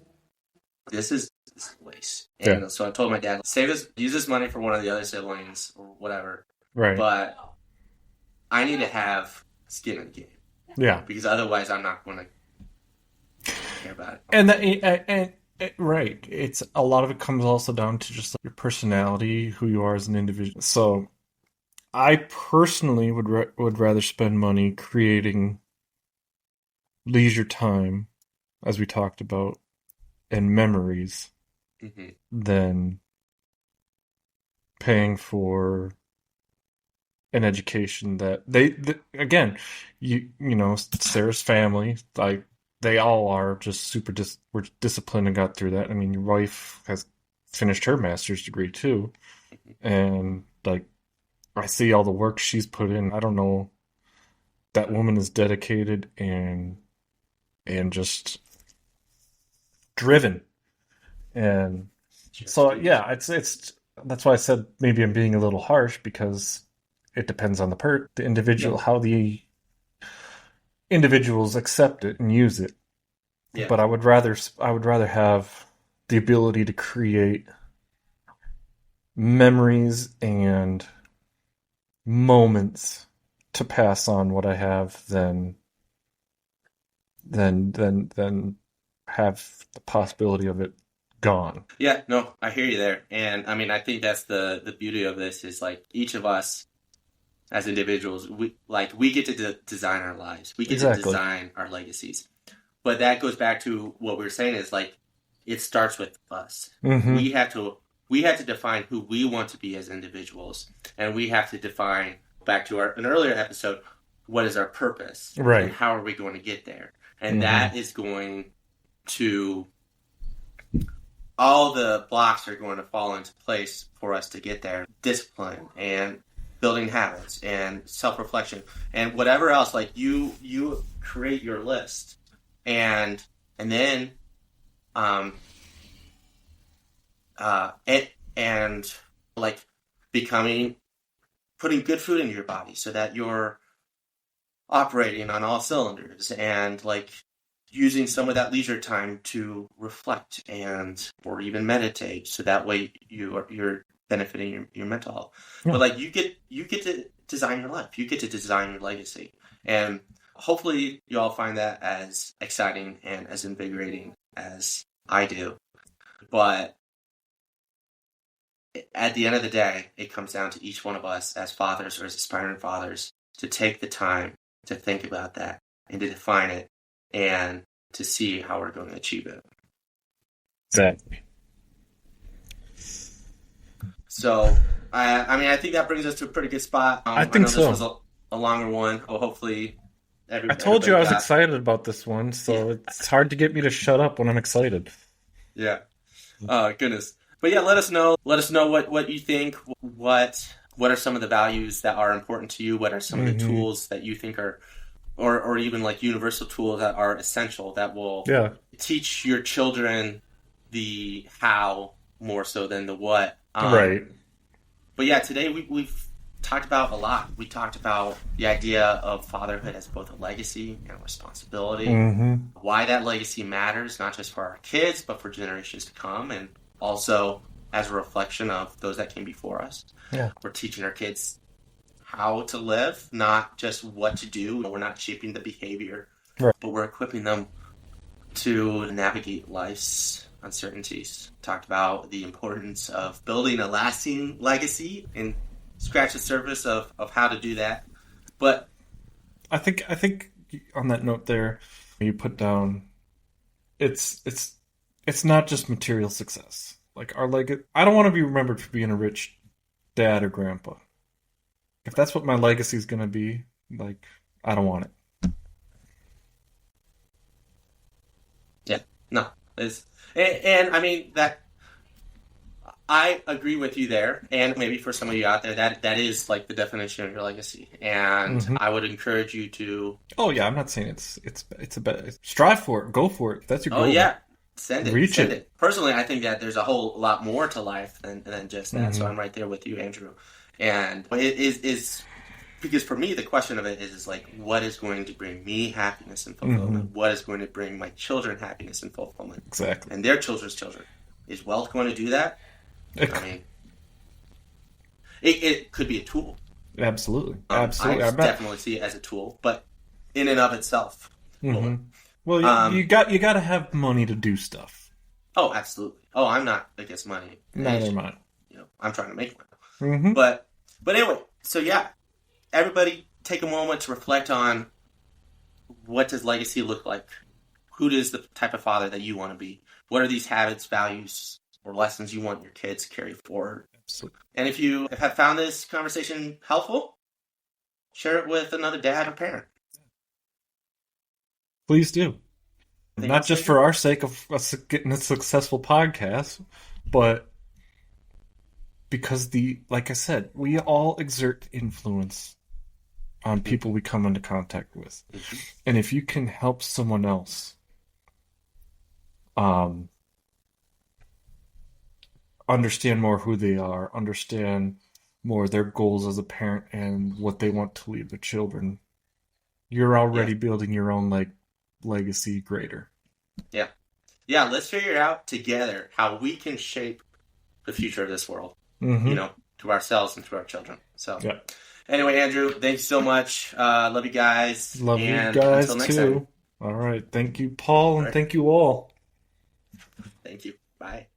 this is a waste. Yeah. And so I told my dad, use this money for one of the other siblings or whatever. Right. But I need to have skin in the game Yeah. because otherwise I'm not going to care about it. And right, it's a lot of it comes also down to just like your personality, who you are as an individual. So I personally would rather spend money creating leisure time, as we talked about, and memories Mm-hmm. than paying for an education that again, you know, Sarah's family, like they all are just were disciplined and got through that. I mean, your wife has finished her master's degree too, and like I see all the work she's put in. I don't know, that woman is dedicated and just driven. And so yeah, it's that's why I said maybe I'm being a little harsh because it depends on the individual, No. how the individuals accept it and use it. Yeah. But I would rather have the ability to create memories and moments to pass on what I have than have the possibility of it gone. Yeah, no, I hear you there. And I mean, I think that's the beauty of this is like each of us as individuals, we get to design our lives. We get to Exactly. design our legacies. But that goes back to what we were saying is like it starts with us. Mm-hmm. We have to define who we want to be as individuals, and we have to define back to an earlier episode what is our purpose and Right. how are we going to get there, and Mm-hmm. that is going to all the blocks are going to fall into place for us to get there. Discipline and building habits and self-reflection and whatever else. Like you create your list, and then um and like becoming putting good food into your body so that you're operating on all cylinders and like using some of that leisure time to reflect and or even meditate so that way you're benefiting your mental health. Yeah. But like you get to design your life, you get to design your legacy, and hopefully you all find that as exciting and as invigorating as I do. But at the end of the day, it comes down to each one of us as fathers or as aspiring fathers to take the time to think about that and to define it and to see how we're going to achieve it. Exactly. So, I think that brings us to a pretty good spot. I think know so. This was a longer one. Well, hopefully, I told you I was got... excited about this one, so it's hard to get me to shut up when I'm excited. Yeah. Oh, goodness. But yeah, let us know. Let us know what you think. What are some of the values that are important to you? What are some of the tools that you think are, or even like universal tools that are essential that will teach your children the how more so than the what? Right. But yeah, today we've talked about a lot. We talked about the idea of fatherhood as both a legacy and a responsibility. Why that legacy matters, not just for our kids, but for generations to come, and also as a reflection of those that came before us. Yeah. We're teaching our kids how to live, not just what to do. We're not shaping the behavior, but we're equipping them to navigate life's uncertainties. Talked about the importance of building a lasting legacy and scratch the surface of how to do that. But I think on that note there, you put down it's not just material success. Like I don't want to be remembered for being a rich dad or grandpa. If that's what my legacy is going to be, like, I don't want it. Yeah, no. And I mean, that I agree with you there, and maybe for some of you out there, that is like the definition of your legacy. And I would encourage you to. Oh yeah, I'm not saying it's a bad. Strive for it, go for it. If that's your goal. Oh yeah, send it. Reach it. Personally, I think that there's a whole lot more to life than just that. So I'm right there with you, Andrew. And it is because for me, the question of it is like, what is going to bring me happiness and fulfillment? What is going to bring my children happiness and fulfillment? Exactly. And their children's children. Is wealth going to do that? I mean, it could be a tool. Absolutely. I definitely see it as a tool, but in and of itself. Well, you got to have money to do stuff. Oh, absolutely. Oh, I'm not against money. Neither am I. I'm trying to make money. But anyway, so yeah, everybody take a moment to reflect on what does legacy look like? Who is the type of father that you want to be? What are these habits, values, or lessons you want your kids to carry forward? Absolutely. And if you have found this conversation helpful, share it with another dad or parent. Please do. Not just for our sake of us getting a successful podcast, but because like I said, we all exert influence on people we come into contact with. And if you can help someone else understand more who they are, understand more their goals as a parent and what they want to leave their children, you're already building your own legacy greater. Yeah, let's figure out together how we can shape the future of this world, to ourselves and to our children. So anyway, Andrew, thank you so much. Love you guys. Love you guys until next time. All right. Thank you, Paul, and thank you all. Thank you. Bye.